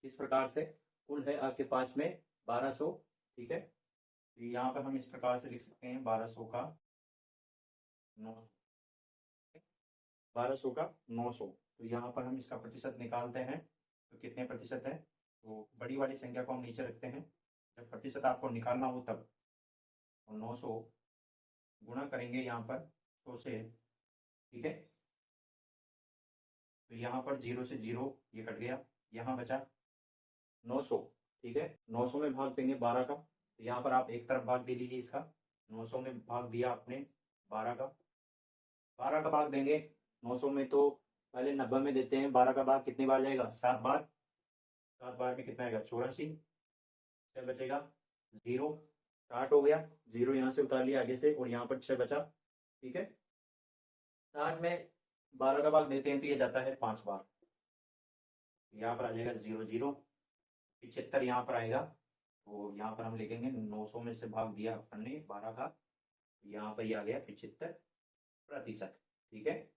A: इस प्रकार से, कुल है आपके पास में 1200। ठीक है, तो यहाँ पर हम इस प्रकार से लिख सकते हैं 1200 का 900, 1200 का 900। तो यहाँ पर हम इसका प्रतिशत निकालते हैं, तो कितने प्रतिशत है, तो बड़ी वाली संख्या को हम नीचे रखते हैं, जब प्रतिशत आपको निकालना हो तब। तो 900 गुणा करेंगे यहाँ पर 100 से। ठीक है, तो यहाँ पर 0 से 0 ये कट गया, यहाँ बचा 900। ठीक है। 900 में भाग देंगे 12 का, तो यहाँ पर आप एक तरफ भाग दे लीजिए इसका। 900 में भाग दिया आपने 12 का, 12 का भाग देंगे 900 में, तो पहले 90 में देते हैं। 12 का भाग कितनी बार जाएगा? 7 बार। 7 बार में कितना आएगा? 84। क्या बचेगा? 0। 60 हो गया, 0 यहाँ से उतार लिया आगे से, और यहाँ पर 6 बचा। ठीक है। 60 में 12 का भाग देते हैं तो ये जाता है 5 बार। यहाँ पर आ जाएगा 0 0। 75 यहाँ पर आएगा, तो यहाँ पर हम लिखेंगे 900 में से भाग दिया अपन ने 12 का, यहाँ पर ये आ गया 75%। ठीक है।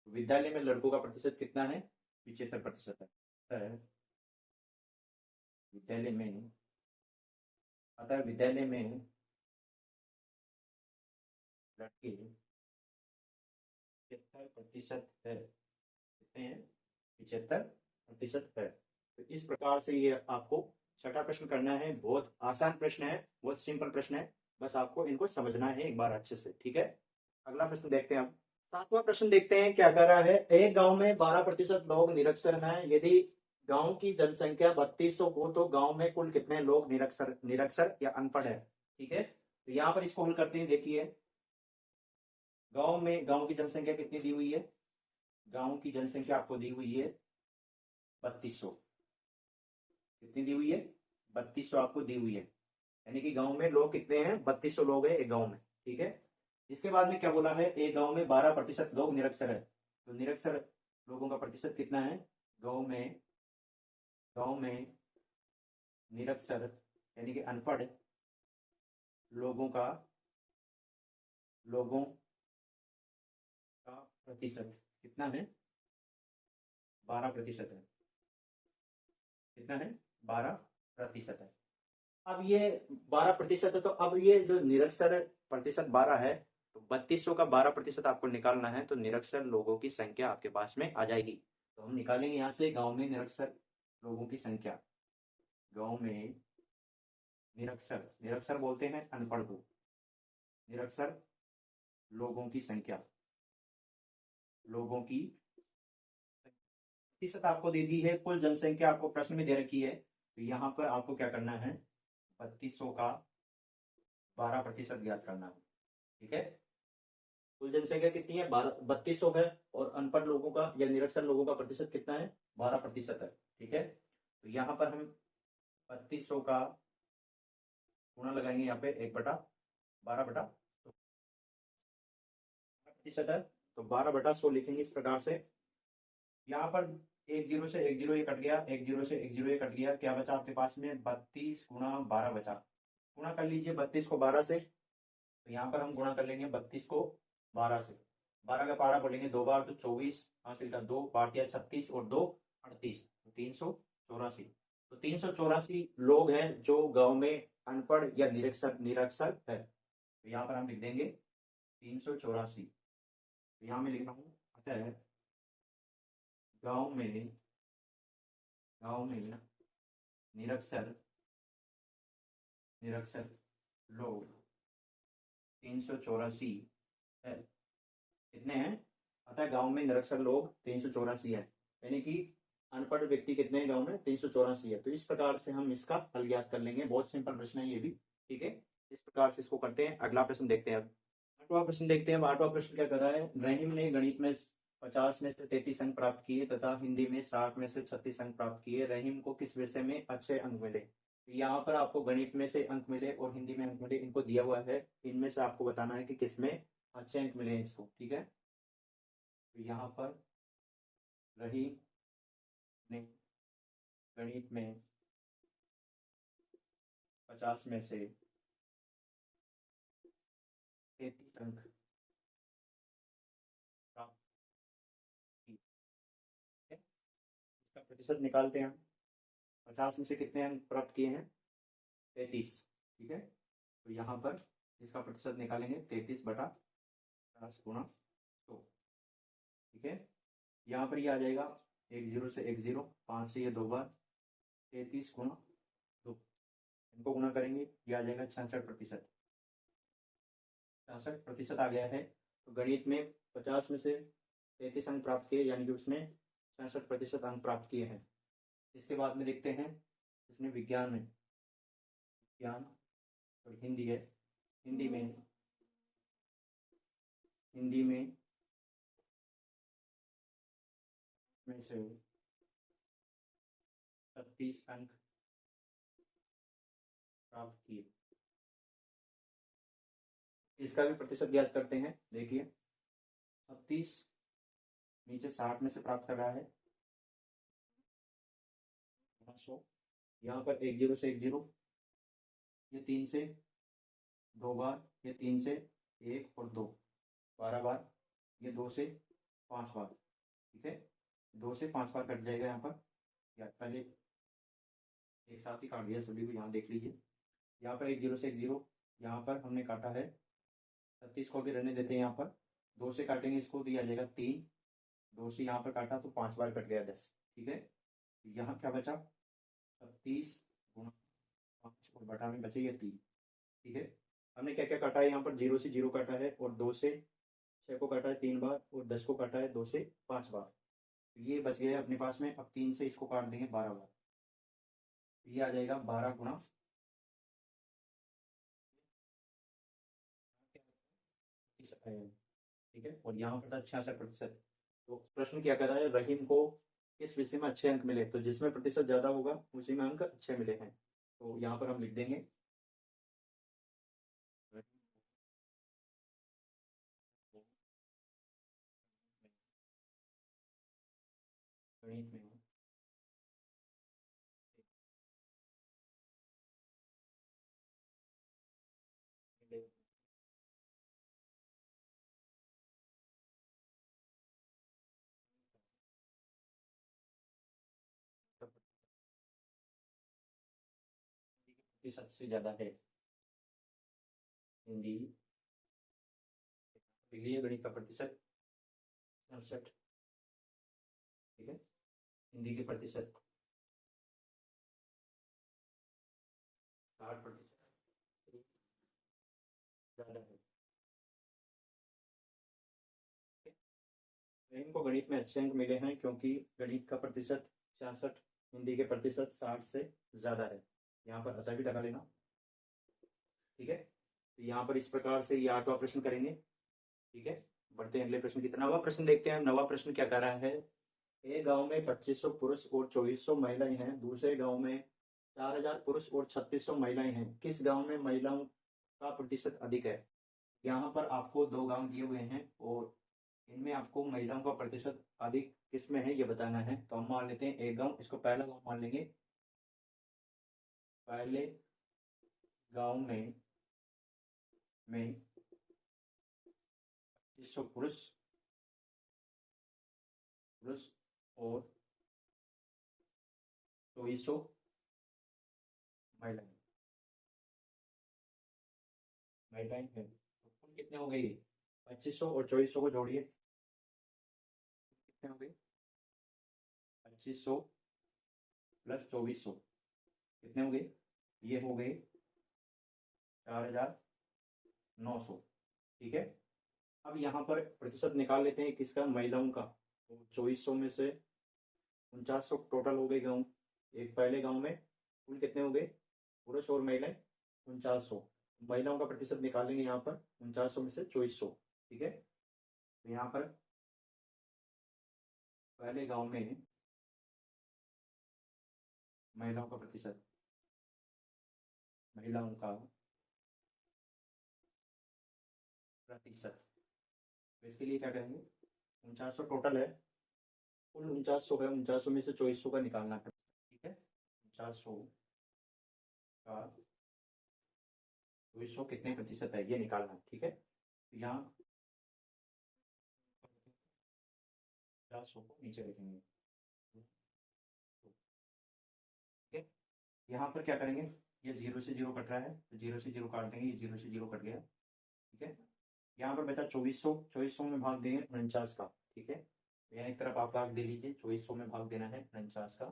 A: विद्यालय में लड़कों का प्रतिशत कितना है? 75% है। विद्यालय में, अतः विद्यालय में लड़के 75% है। कितने हैं? 75% है। तो इस प्रकार से ये आपको छठा प्रश्न करना है। बहुत आसान प्रश्न है, बहुत सिंपल प्रश्न है, बस आपको इनको समझना है एक बार अच्छे से। ठीक है। अगला प्रश्न देखते हैं हम। 7वां प्रश्न देखते हैं क्या कर रहा है। एक गांव में 12% लोग निरक्षर हैं। यदि गांव की जनसंख्या 3200 हो तो गांव में कुल कितने लोग निरक्षर या अनपढ़ है? ठीक है। तो यहाँ पर इसको हल करते हैं। देखिए, गांव की जनसंख्या कितनी दी हुई है? गांव की जनसंख्या आपको दी हुई है 3200। कितनी दी हुई है? 3200 आपको दी हुई है। यानी कि गांव में लोग कितने हैं? 3200 लोग हैं एक गांव में। ठीक है। इसके बाद में क्या बोला है? एक गांव में 12% लोग निरक्षर है। तो निरक्षर लोगों का प्रतिशत कितना है? गांव में निरक्षर यानी कि अनपढ़ लोगों का प्रतिशत कितना है? 12% है। कितना है? 12% है। अब ये 12% है, तो अब ये जो निरक्षर प्रतिशत 12 है, तो 3200 का 12% आपको निकालना है, तो निरक्षर लोगों की संख्या आपके पास में आ जाएगी। तो हम निकालेंगे यहाँ से गांव में निरक्षर लोगों की संख्या। गांव में निरक्षर बोलते हैं अनपढ़ को। निरक्षर लोगों की संख्या, लोगों की प्रतिशत आपको दे दी है। कुल जनसंख्या आपको प्रश्न में दे रखी है, तो यहाँ पर आपको क्या करना है? 3200 का 12% ज्ञात करना है। ठीक है। कुल जनसंख्या कितनी है? 3200 है, और अनपढ़ लोगों का या निरक्षर लोगों का प्रतिशत कितना है? 12% है। ठीक है। तो यहाँ पर हम 3200 का गुणा लगाएंगे यहाँ पे 1/12 है, तो 12/100 लिखेंगे इस प्रकार से। यहाँ पर एक जीरो से एक जीरो ये कट गया, एक जीरो से एक जीरो ये कट गया, क्या बचा आपके पास में? 32 गुणा 12 बचा। गुणा कर लीजिए 32 को 12 से, तो यहाँ पर हम गुणा कर लेंगे 32 को 12 से। 12 का पारा बोलेंगे 2 बार, तो 24 हासिल का 2 बार दिया 36 और 2 38, तो 384। तो 384 लोग हैं जो गांव में अनपढ़ या निरक्षर है। तो यहाँ पर हम लिख देंगे 384। तो यहाँ में लिख रहा हूँ, अतः गांव में निरक्षर लोग 384 है। कितने हैं? अतः गांव में निरक्षर लोग 384 है। यानी कि अनपढ़ व्यक्ति कितने हैं गांव में? 384 है। तो इस प्रकार से हम इसका हल ज्ञात कर लेंगे। बहुत सिंपल प्रश्न है ये भी। ठीक है। इस प्रकार से इसको करते हैं। अगला प्रश्न देखते हैं। अब 8वां प्रश्न देखते हैं। 8वां प्रश्न क्या कर रहा है? रहीम ने गणित में 50 में से 33 अंक प्राप्त किए तथा हिंदी में 60 में से 36 अंक प्राप्त किए। रहीम को किस विषय में अच्छे अंक मिले? यहाँ पर आपको गणित में से अंक मिले और हिंदी में अंक मिले, इनको दिया हुआ है। इनमें से आपको बताना है कि किसमें अच्छे अंक मिले हैं इसको। ठीक है। तो यहाँ पर रहीम ने गणित में 50 में से 33 अंक प्राप्त किए। इसका प्रतिशत निकालते हैं। 50 में से कितने अंक प्राप्त किए हैं? 33। ठीक है। तो यहाँ पर इसका प्रतिशत निकालेंगे 33/50 गुणा 100। ठीक है। यहाँ पर ये आ जाएगा 1 0 से 1 0, 5 से ये 2 बार, 33 गुणा 2, इनको गुणा करेंगे, ये आ जाएगा 66%। 66% आ गया है। तो गणित में 50 में से 33 अंक प्राप्त किए, यानी कि उसमें 66% अंक प्राप्त किए हैं। इसके बाद में देखते हैं इसमें विज्ञान में, विज्ञान और हिंदी है, हिंदी में, हिंदी में से 36 अंक प्राप्त किए। इसका भी प्रतिशत ज्ञात करते हैं। देखिए 36 नीचे 60 में से प्राप्त कर रहा है 100, यहाँ पर 1 0 से 1 0, ये 3 से 2 बार, ये 3 से 1 और 2 12 बार, ये 2 से 5 बार, ठीक है, 2 से 5 बार कट जाएगा यहाँ पर, या पहले एक साथ ही काट दिया सभी को, यहाँ देख लीजिए। यहाँ पर 1 0 से 1 0, यहाँ पर हमने काटा है 36 को भी रहने देते हैं, यहाँ पर 2 से काटेंगे इसको, दिया जाएगा 3, 2 से यहाँ पर काटा तो 5 बार कट गया 10, ठीक है। यहाँ क्या बचा 36 गुणा 5 और बटा में बचे ये 3, ठीक है। हमने क्या क्या काटा है, यहाँ पर 0 से 0 काटा है और 2 से 6 को काटा है 3 बार और 10 को काटा है 2 से 5 बार, ये बच गया अपने पास में। अब 3 से इसको काट देंगे 12 बार, ये आ जाएगा 12 गुणा, ठीक है। और यहाँ पर था 66%। तो प्रश्न क्या कर रहा है, रहीम को किस विषय में अच्छे अंक मिले, तो जिसमें प्रतिशत ज्यादा होगा उसी में अंक अच्छे मिले हैं। तो यहाँ पर हम लिख देंगे गणित में प्रतिशत से ज्यादा है हिंदी, लिखिए गणित का प्रतिशत 67, ठीक है, हिंदी के प्रतिशत 60% ज्यादा है। इनको गणित में अच्छे अंक मिले हैं क्योंकि गणित का प्रतिशत 66, हिंदी के प्रतिशत 60 से ज्यादा है। यहाँ पर अतः भी लगा लेना, ठीक है। तो यहाँ पर इस प्रकार से ये 8वां प्रश्न करेंगे, ठीक है। बढ़ते हैं अगले प्रश्न की तरफ। 9वां प्रश्न देखते हैं। 9वां प्रश्न क्या कर रहा है, एक गांव में 2500 पुरुष और 2400 महिलाएं हैं, दूसरे गांव में 4000 पुरुष और 3600 महिलाएं हैं, किस गांव में महिलाओं का प्रतिशत अधिक है। यहाँ पर आपको 2 गांव दिए हुए हैं और इनमें आपको महिलाओं का प्रतिशत अधिक किसमें है ये बताना है। तो हम मान लेते हैं एक गांव, इसको पहला गांव मान लेंगे। पहले गांव में 2500 पुरुष और 2400 महिलाएं हैं। तो कुल कितने हो गई, 2500 और 2400 को जोड़िए, कितने हो गए 2500 प्लस 2400, कितने हो गए, ये हो गए 4900, ठीक है। अब यहाँ पर प्रतिशत निकाल लेते हैं किसका, महिलाओं का। तो 2400 में से 4900 टोटल हो गए गाँव। एक पहले गांव में कुल कितने हो गए पुरुष और महिलाएं 4900, महिलाओं का प्रतिशत निकालेंगे यहाँ पर 4900 में से 2400, ठीक है। तो यहाँ पर पहले गांव में महिलाओं का प्रतिशत, महिलाओं का प्रतिशत, तो इसके लिए क्या करेंगे, 4900 टोटल है, कुल 4900 है, 4900 में से 2400 का निकालना है, ठीक है। 4900 का 2400 कितने प्रतिशत है ये निकालना है, ठीक है। तो यहाँ 50 को नीचे रखेंगे, ठीक है। यहाँ पर क्या करेंगे, ये 0 से 0 कट रहा है तो 0 से 0 काट देंगे, ये 0 से 0 कट गया, ठीक है। यहाँ पर बचा 2400, 2400 में भाग देंगे 49 का, ठीक है। यहाँ एक तरफ आप भाग दे लीजिए, 2400 में भाग देना है 49 का,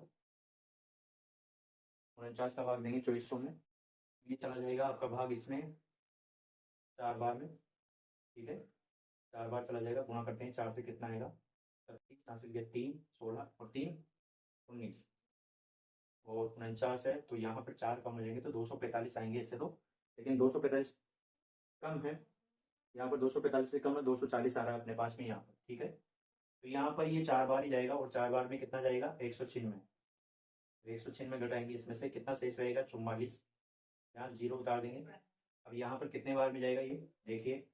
A: 49 का भाग देंगे 2400 में, ये चला जाएगा आपका भाग इसमें 4 बार में, ठीक है। 4 बार चला जाएगा, गुणा करते हैं 4 से कितना आएगा 36, 3 16 और 3 19, और 49 है, तो यहाँ पर 4 कम हो जाएंगे तो 245 आएंगे इससे तो, लेकिन 245 कम है, यहाँ पर 245 से कम है, 240 आ रहा है अपने पास में यहाँ पर, ठीक है। तो यहाँ पर ये 4 बार ही जाएगा, और 4 बार में कितना जाएगा, 196। 196 घटाएंगे इसमें से कितना शेष रहेगा, 44। यहाँ 0 उतार देंगे। अब यहाँ पर कितने बार में जाएगा ये देखिए,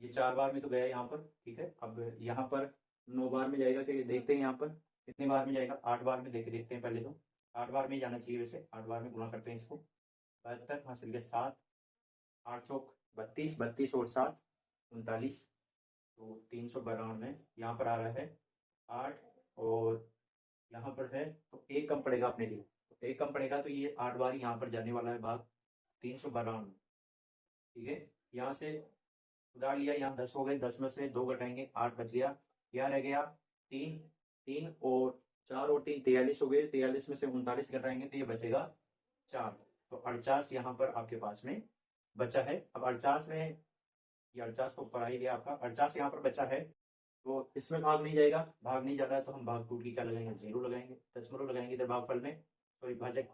A: ये 4 बार में तो गया यहाँ पर, ठीक है। अब यहाँ पर 9 बार में जाएगा, कि देखते हैं यहाँ पर कितने बार में जाएगा, 8 बार में देखते हैं पहले तो। 8 बार में ही जाना चाहिए वैसे, 8 बार में गुणा करते हैं इसको। 72 हासिल के 7, 8 चौक 32, 32 और 7 39, तो 392 यहाँ पर आ रहा है 8, और यहाँ पर है तो 1 कम पड़ेगा अपने लिए, तो 1 कम पड़ेगा, तो ये 8 बार यहाँ पर जाने वाला है भाग 392, ठीक है। यहाँ से उधार लिया, यहाँ 10 हो गए, 10 में से 2 घटाएंगे, 8 बच गया। यहाँ रह गया 3, 3 और 4 और 3 43 हो गए, 43 में से 39 घटाएंगे तो ये बचेगा 4, तो 48 यहाँ पर आपके पास में बचा है। अब 48 में, ये 48 तो ऊपर आ ही गया आपका, 48 यहाँ पर बचा है, तो इसमें भाग नहीं जाएगा, भाग नहीं जा रहा है, तो हम भाग टूट की क्या लगाएंगे, 0 लगाएंगे, दशमलव लगाएंगे इधर भागफल में, तो विभाजक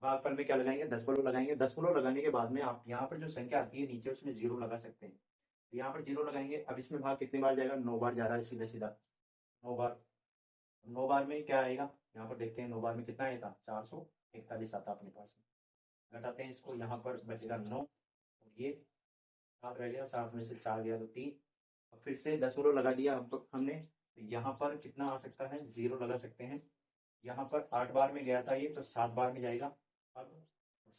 A: भागफल में क्या लगाएंगे, दशमलव लगाएंगे। दशमलव लगाने के बाद में आप यहाँ पर जो संख्या आती है नीचे उसमें 0 लगा सकते हैं, तो यहाँ पर 0 लगाएंगे। अब इसमें भाग कितने बार जाएगा, 9 बार जा रहा है सीधा सीधा, 9 बार। 9 बार में क्या आएगा, यहाँ पर देखते हैं 9 बार में कितना आया था, 441 आता अपने पास में। घटाते हैं इसको, यहाँ पर बचेगा 9, और ये 7 रह गया, 7 में से 4 गया तो 3, और फिर से दशमलव लगा दिया अब तो हमने, तो यहाँ पर कितना आ सकता है, 0 लगा सकते हैं। यहाँ पर 8 बार में गया था ये, तो 7 बार में जाएगा। अब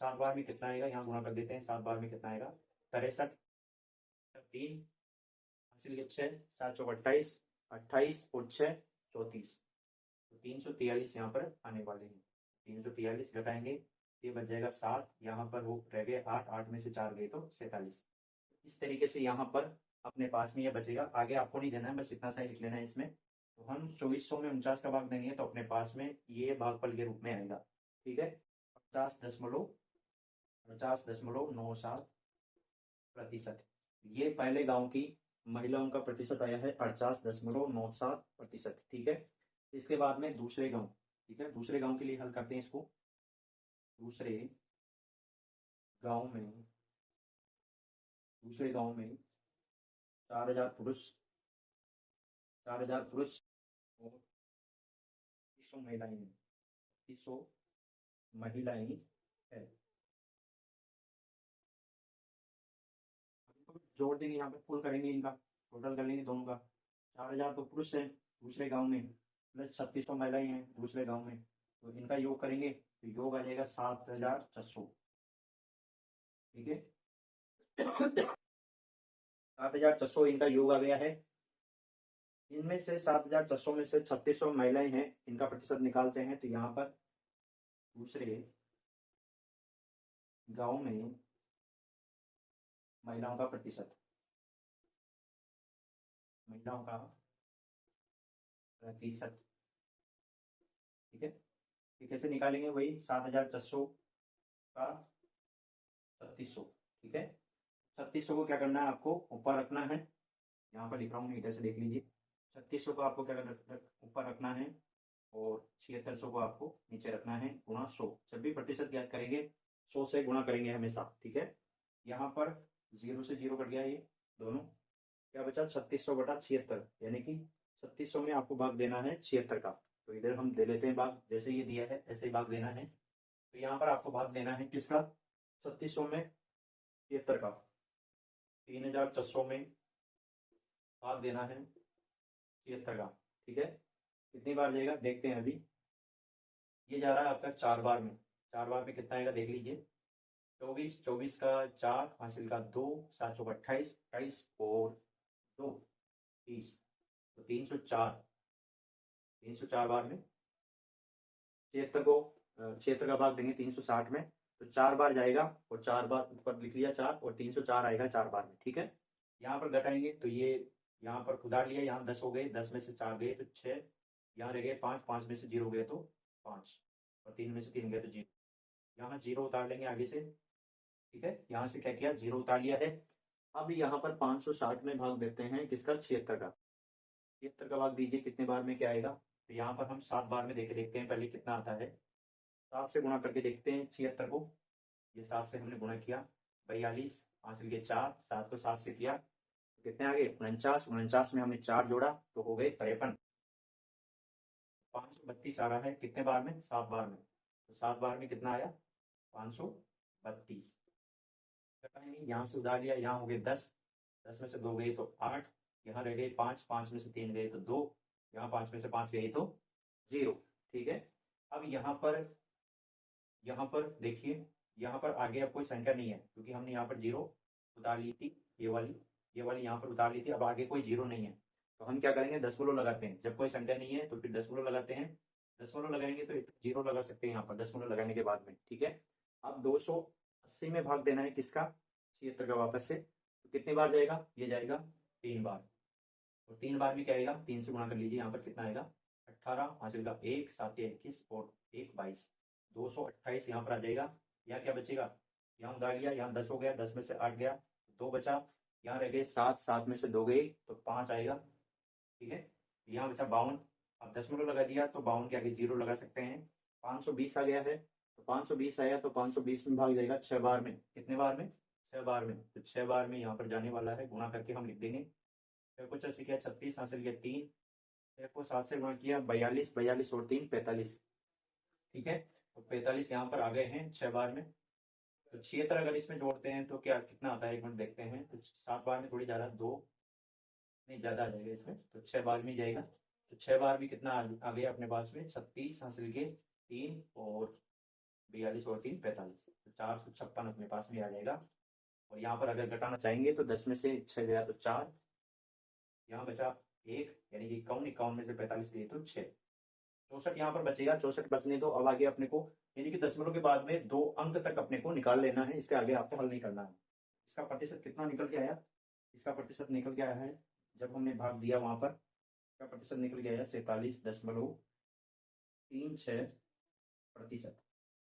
A: 7 बार में कितना आएगा, यहाँ गुणा कर देते हैं, 7 बार में कितना आएगा, 63, 3 हासिल 6, 7 चौक 28, 28 और 6 34, तो 343 यहाँ पर आने वाले हैं। 343 घटाएंगे, ये बच जाएगा 7, यहाँ पर वो रह गए 8, 8 में से 4 गए तो 47। इस तरीके से यहाँ पर अपने पास में ये बचेगा, आगे आपको नहीं देना है, बस इतना सा ही लिख लेना है इसमें। तो हम 2400 में 49 का भाग देंगे तो अपने पास में ये भागफल के रूप में आएगा, ठीक है। 50.97%, ये पहले गांव की महिलाओं का प्रतिशत आया है 50.97%, ठीक है। इसके बाद में दूसरे गांव, ठीक है, दूसरे गांव के लिए हल करते हैं इसको। दूसरे गांव में 4000 पुरुष, 4000 पुरुष और 300 महिलाएं हैं, 300 महिलाएं है। जोड़ देंगे, यहाँ पे फुल करेंगे, इनका टोटल कर लेंगे दोनों का। 4000 तो पुरुष है दूसरे गांव में, प्लस 3600 महिलाएं हैं दूसरे गांव में, तो इनका योग करेंगे तो योग आ जाएगा 7600, ठीक है। 7600 इनका योग आ गया है। इनमें से 7600 में से 3600 महिलाएं हैं, इनका प्रतिशत निकालते हैं, तो यहाँ पर दूसरे गांव में महिलाओं का प्रतिशत, ठीक है। ये कैसे निकालेंगे, वही 7600 का 3600, ठीक है। 3600 को क्या करना है, आपको ऊपर रखना है, यहाँ पर लिख रहा हूँ इधर से देख लीजिए। 3600 को आपको क्या करना, ऊपर रखना है, और 7600 को आपको नीचे रखना है, गुणा 100। जब भी प्रतिशत ज्ञात करेंगे 100 से गुणा करेंगे हमेशा, ठीक है। यहाँ पर 0 से 0 कट गया, ये दोनों, क्या बचा 3600 बटा 76, यानी कि 3600 में आपको भाग देना है 76 का, तो इधर हम दे लेते हैं भाग, जैसे ये दिया है ऐसे ही भाग देना है। तो यहाँ पर आपको भाग देना है किसका, 3600 में 76 का, 3400 में भाग देना है 76 का, ठीक है। कितनी बार जाएगा देखते हैं अभी। ये जा रहा है आपका 4 बार में, 4 बार में कितना आएगा देख लीजिए, 24, 24 का 4 हासिल का 2, 7 चौक 28, 28 और 2 30, तो 304 बार में 76 को 76 का भाग देंगे 360 में, तो 4 बार जाएगा, और 4 बार ऊपर लिख लिया 4, और 304 आएगा 4 बार में, ठीक है। यहाँ पर घटाएंगे तो ये यहाँ पर उधार लिया, यहाँ 10 हो गए, 10 में से 4 गए तो 6, यहाँ रह गए 5, 5 में से 0 गए तो 5, और 3 में से 3 गए तो 0, यहाँ 0 उतार लेंगे आगे से, ठीक है। यहाँ से क्या किया, 0 उतार लिया है। अब यहाँ पर 560 में भाग देते हैं किसका, 76 का। 76 का भाग दीजिए कितने बार में क्या आएगा, तो यहाँ पर हम 7 बार में देखते हैं पहले कितना आता है। 7 से गुणा करके देखते हैं 76 को। ये 7 से हमने गुणा किया 42, 5 के 4, 7 को 7 से किया तो कितने आ गए 49। 49 में हमने 4 जोड़ा तो हो गए 53। 532 आ रहा है कितने बार में 7 बार में, तो 7 बार में कितना आया 532। यहाँ से उधार लिया, यहाँ हो गए 10, 10 में से 2 गए तो 8, यहाँ रह गए 5, 5 में से 3 गए तो 2, यहाँ 5 में से 5 गए तो 0। ठीक है, अब यहाँ पर देखिए, यहाँ पर आगे अब कोई संख्या नहीं है क्योंकि हमने यहाँ पर 0 उतार ली थी, ये वाली यहाँ पर उतार ली थी। अब आगे कोई 0 नहीं है तो हम क्या करेंगे दशमलव लगाते हैं। जब कोई संख्या नहीं है तो फिर दशमलव लगाते हैं। दशमलव लगाएंगे तो 0 लगा सकते हैं यहाँ पर दशमलव लगाने के बाद में। ठीक है, अब 280 में भाग देना है किसका 76 का वापस से, तो कितनी बार जाएगा, ये जाएगा 3 बार। तो 3 बार में क्या आएगा 3 से गुणा कर लीजिए, यहाँ पर कितना आएगा 18, हासिल का 1, 7 21 और 1 22, 228 यहाँ पर आ जाएगा। यहाँ क्या बचेगा, यहाँ उधार लिया, यहाँ 10 हो गया, 10 में से 8 गया, 2 बचा, यहाँ रह गए 7, 7 में से 2 गए तो 5 आएगा। ठीक है, यहाँ बचा 52, अब दशमलव लगा दिया तो 52 के आगे 0 लगा सकते हैं। 520 आ गया है, तो 520 आया तो 520 में भाग जाएगा 6 बार में। कितने बार में 6 बार में, तो 6 बार में यहाँ पर जाने वाला है, गुणा करके हम लिख देंगे। 6 को 6 से किया 36, हासिल किया 3, 6 को 7 से गुणा किया 42, 42 और 3 45। ठीक है, तो 45 यहाँ पर आ गए हैं 6 बार में। तो 76 अगर इसमें जोड़ते हैं तो क्या कितना आता है, एक मिनट देखते हैं। तो 7 बार में थोड़ी ज़्यादा, 2 नहीं ज़्यादा आ जाएगा इसमें, तो 6 बार में जाएगा। तो 6 बार में कितना आ गया अपने पास में 36, हासिल के 3 और 42 और 3 45, तो 456 अपने पास में आ जाएगा। और यहाँ पर अगर घटाना चाहेंगे तो 10 में से 6 गया तो 4, यहाँ बचा 1, यानी कि 51 में से 45 गए तो 6, 64 यहाँ पर बचेगा। 64 बचने दो, अब आगे अपने को यानी कि दशमलव के बाद में 2 अंक तक अपने को निकाल लेना है, इसके आगे आपको हल नहीं करना है। इसका प्रतिशत कितना निकल के आया, इसका प्रतिशत निकल के आया है जब हमने भाग दिया वहां पर, इसका प्रतिशत निकल के आया 47.36%।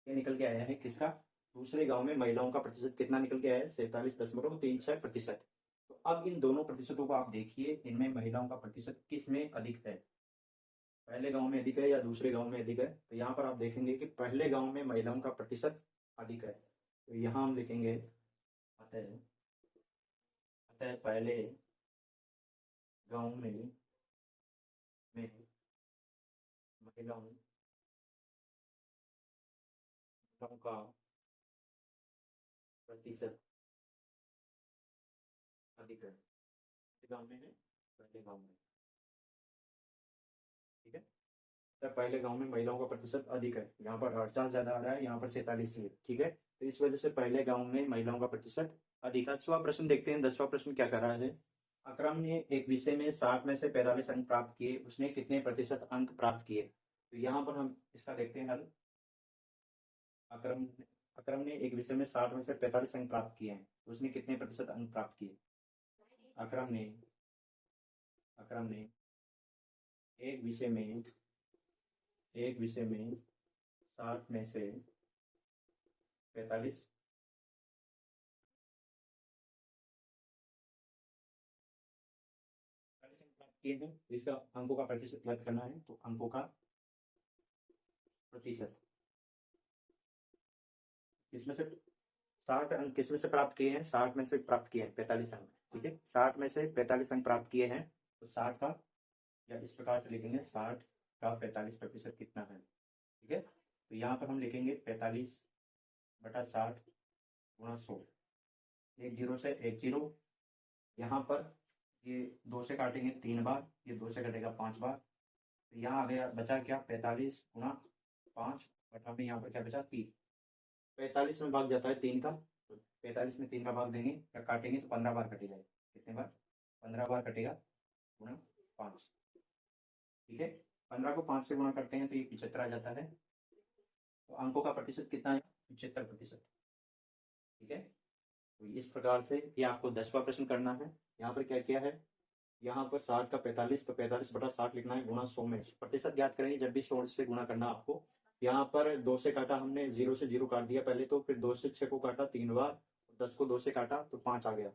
A: ये निकल के आया है किसका, दूसरे गांव में महिलाओं का प्रतिशत कितना निकल के आया है 47.36%। तो अब इन दोनों प्रतिशतों को आप देखिए, इनमें महिलाओं का प्रतिशत किस में अधिक है, पहले गांव में अधिक है या दूसरे गांव में अधिक है। तो यहाँ पर आप देखेंगे कि पहले गांव में महिलाओं का प्रतिशत अधिक है, तो यहाँ हम लिखेंगे अतः पहले गांव में महिलाओं का प्रतिशत अधिक है, गांव में है पहले गांव में। ठीक है, तो पहले गांव में महिलाओं का प्रतिशत अधिक है, यहाँ पर 48 ज्यादा आ रहा है, यहाँ पर 47 है। ठीक है, तो इस वजह से पहले गांव में महिलाओं का प्रतिशत अधिक। 10वां प्रश्न देखते हैं। 10वां प्रश्न क्या कर रहा है, अकरम ने एक विषय में 60 में से 45 अंक प्राप्त किए, उसने कितने प्रतिशत अंक प्राप्त किए। तो यहाँ पर हम इसका देखते हैं हल। अकरम ने एक विषय में 60 में से 45 अंक प्राप्त किए हैं, तो उसने कितने प्रतिशत अंक प्राप्त किए। अकरम ने एक विषय में 60 में से 45 किए हैं, तो इसका अंकों का प्रतिशत ज्ञात करना है। तो अंकों का प्रतिशत इसमें से 60 अंक किसमें से प्राप्त किए हैं, 60 में से प्राप्त किए हैं 45 अंक। ठीक है, 60 में से 45 अंक प्राप्त किए हैं, तो 60 का, या इस प्रकार से लिखेंगे 60 का 45% कितना है। ठीक है, तो यहाँ पर हम लिखेंगे 45/60 गुणा 100, 1 0 से 1 0, यहाँ पर ये 2 से काटेंगे 3 बार, ये 2 से कटेगा 5 बार, तो यहाँ आ गया बचा क्या 45 गुणा 5 बटा में यहाँ पर क्या बचा 3। 45 में भाग जाता है 3 का, तो 45 में 3 का भाग देंगे या काटेंगे तो 15 बार कटेगा। कितने बार, 15 बार कटेगा गुणा 5। ठीक है, 15 को 5 से गुणा करते हैं तो ये 75 आ जाता है। तो अंकों का प्रतिशत कितना है 75%। ठीक है, तो इस प्रकार से ये आपको 10वां प्रश्न करना है। यहाँ पर क्या किया है, यहाँ पर 60 का 45, तो 45/60 लिखना है गुणा 100 में प्रतिशत ज्ञात करेंगे जब भी 100 से गुणा करना आपको। यहाँ पर 2 से काटा हमने, 0 से 0 काट दिया पहले, तो फिर 2 से 6 को काटा 3 बार, 10 को 2 से काटा तो 5 आ गया।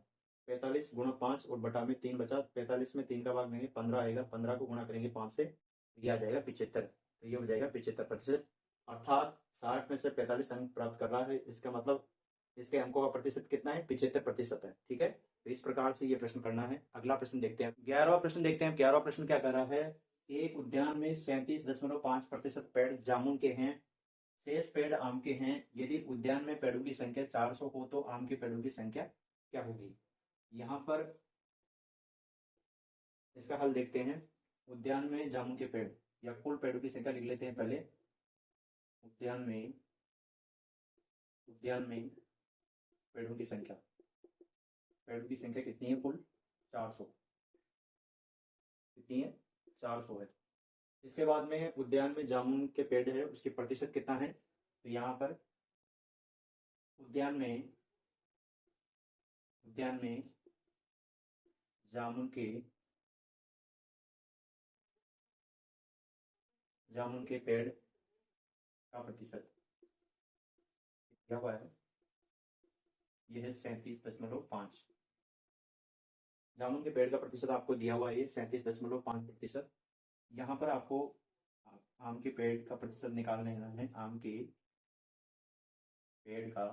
A: 45 गुणा 5 और बटा में 3 बचा, 45 में 3 का भाग देंगे 15 आएगा, 15 को गुणा करेंगे 5 से ये आ जाएगा 75, तो ये हो जाएगा 75%। अर्थात 60 में से 45 अंक प्राप्त कर रहा है, इसका मतलब इसके अंकों का प्रतिशत कितना है, 75% है। ठीक है, तो इस प्रकार से ये प्रश्न करना है। अगला प्रश्न देखते हैं, 11वां प्रश्न देखते हैं। 11वां प्रश्न क्या कर रहा है, एक उद्यान में 37.5% पेड़ जामुन के हैं, शेष पेड़ आम के हैं। यदि उद्यान में पेड़ों की संख्या 400 हो तो आम के पेड़ों की संख्या क्या होगी। यहाँ पर इसका हल देखते हैं। उद्यान में जामुन के पेड़ या कुल पेड़ों की संख्या लिख लेते हैं पहले। उद्यान में पेड़ों की संख्या, पेड़ों की संख्या कितनी है कुल, 400। कितनी है, 400 है। इसके बाद में उद्यान में जामुन के पेड़ है, उसकी प्रतिशत कितना है, तो यहाँ पर उद्यान में जामुन के पेड़ का प्रतिशत क्या हुआ है, यह है 37.5। जामुन के पेड़ का प्रतिशत आपको दिया हुआ है 37.5%। यहाँ पर आपको आम के पेड़ का प्रतिशत निकालना है। आम के पेड़ का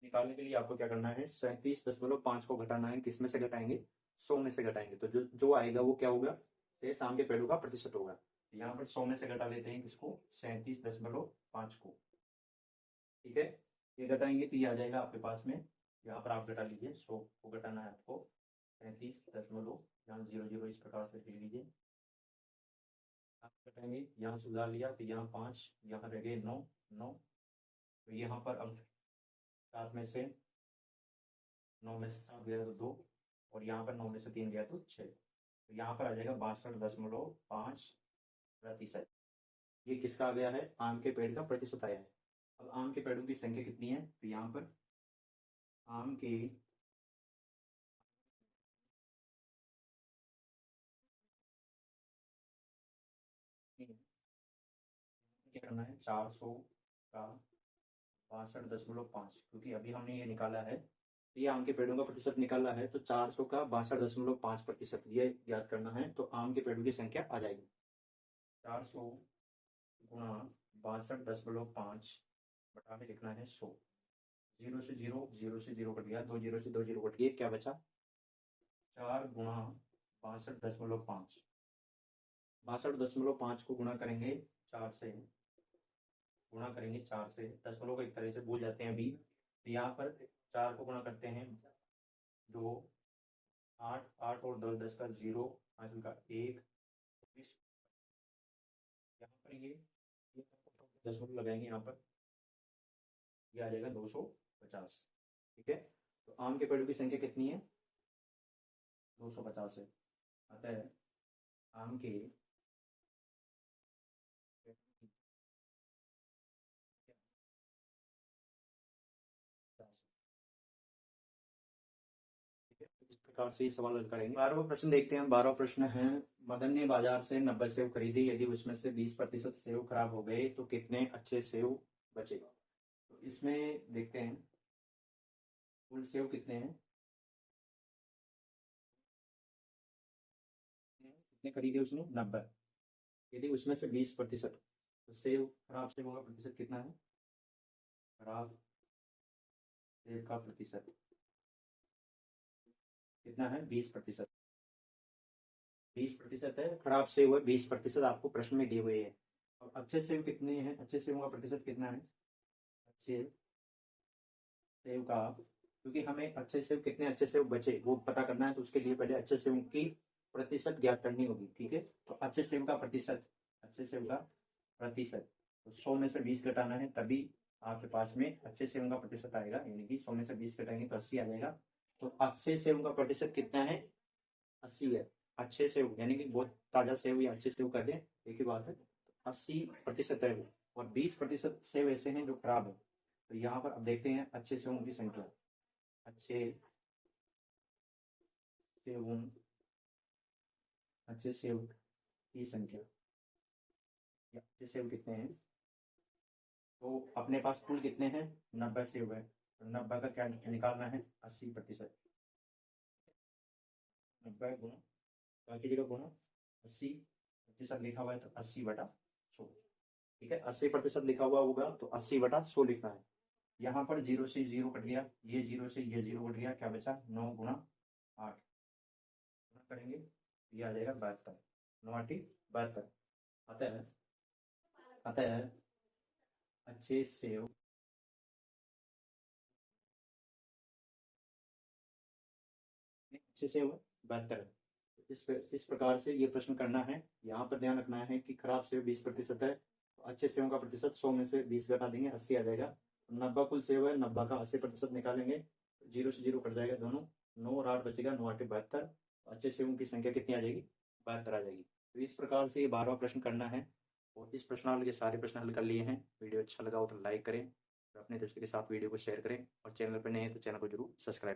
A: निकालने के लिए आपको क्या करना है, 37.5 को घटाना है। किस में से घटाएंगे, 100 में से घटाएंगे, तो जो आएगा वो क्या होगा, शेष आम के पेड़ों का प्रतिशत होगा। यहाँ पर 100 में से घटा लेते हैं किसको, 37.5 को। ठीक है, ये घटाएंगे तो ये आ जाएगा आपके पास में, यहाँ पर आप घटा लीजिए, 100 को घटाना है आपको 37 यहाँ 0 इस प्रकार से लिख लीजिए। आप घटाएंगे, यहाँ सुधार लिया तो यहाँ 5, यहाँ रह गए 9, तो यहाँ पर अब 7 में से 9 में से 7 गया तो 2, और यहाँ पर 9 में से 3 गया तो 6, तो यहाँ पर आ जाएगा 62.5%। ये किसका आ गया है, आम के पेड़ का प्रतिशत आया है। अब आम के पेड़ों की संख्या कितनी है, तो यहाँ पर आम के क्या करना है, 400 का 62.5, क्योंकि अभी हमने ये निकाला है, ये आम के पेड़ों का प्रतिशत निकाला है, तो 400 का 62.5% ये याद करना है, तो आम के पेड़ों की संख्या आ जाएगी 400 गुणा 62.5 बटा में लिखना है 100। 0 से 0 कट गया, 2 0 से 2 0 कट गया, क्या बचा, 4 गुणा 62.5। 62.5 को गुणा करेंगे 4 से, दशमलव को एक तरह से भूल जाते हैं अभी, तो यहाँ पर 4 को गुणा करते हैं 2, 8, 8 और 10, 10 का 0, 5 का 1, यहाँ पर ये दशमलव लगाएंगे, यहाँ पर ये आ जाएगा 250। ठीक है, तो आम के पेड़ों की संख्या कितनी है, 250 है। अतः आम के इस प्रकार से सवाल हल करेंगे। 12वां प्रश्न देखते हैं। 12वां प्रश्न है, मदन ने बाजार से 90 सेव खरीदे, यदि उसमें से 20% सेव खराब हो गए तो कितने अच्छे सेव बचे। तो इसमें देखते हैं कुल सेव कितने हैं, कितने खरीदे उसने, 90। यदि उसमें से 20%, तो सेव खराब सेवों का प्रतिशत कितना है, खराब सेव का प्रतिशत कितना है, 20%। 20% है, खराब सेव है 20%, आपको प्रश्न में दिए हुए हैं। और अच्छे सेव कितने हैं, अच्छे सेवों का प्रतिशत कितना है, अच्छे सेव का, क्योंकि हमें अच्छे सेव कितने अच्छे सेव बचे वो पता करना है, तो उसके लिए पहले अच्छे सेव की प्रतिशत ज्ञात करनी होगी। ठीक है, तो अच्छे सेव का प्रतिशत, तो 100 में से 20 घटाना है, तभी आपके पास में अच्छे सेव का प्रतिशत आएगा, यानी कि 100 में से 20 घटाएंगे तो 80 आ जाएगा। तो अच्छे सेव का प्रतिशत कितना है, 80 है। अच्छे सेव यानी कि बहुत ताजा सेव या अच्छे सेव कर दें, एक ही बात है, 80% है वो, और 20% सेव ऐसे हैं जो खराब है। तो यहाँ पर अब देखते हैं अच्छे सेवों की संख्या, सेवों अच्छे सेव की संख्या, या अच्छे सेव कितने हैं, तो अपने पास कुल कितने हैं, 90 सेव है, तो 90 का क्या निकालना है, 80%। 90 गुणा बाकी जगह गुणा 80% लिखा हुआ है तो 80/100। ठीक है, 80% लिखा हुआ होगा तो 80/100 लिखना है। यहाँ पर 0 से 0 कट गया, ये 0 से ये 0 कट गया, क्या बचा 9 गुणा 8 करेंगे, ये आ जाएगा 72। 9×8 = 72। अतः अच्छे सेव अच्छे से 72। इस प्रकार से ये प्रश्न करना है। यहाँ पर ध्यान रखना है कि खराब सेव 20% है, तो अच्छे सेवों का प्रतिशत 100 में से 20 घटा देंगे, 80 आ जाएगा। 90 कुल सेव है, 90 का 80% निकालेंगे, 0 से 0 कट जाएगा दोनों, 9 और 8 बचेगा, 9×8 = 72। अच्छे सेवों की संख्या कितनी आ जाएगी, 72 आ जाएगी। तो इस प्रकार से ये 12वां प्रश्न करना है। और इस प्रश्नावली के सारे प्रश्न हल कर लिए हैं। वीडियो अच्छा लगा हो तो लाइक करें और अपने दोस्तों के साथ वीडियो को शेयर करें, और चैनल पर नए हैं तो चैनल को जरूर सब्सक्राइब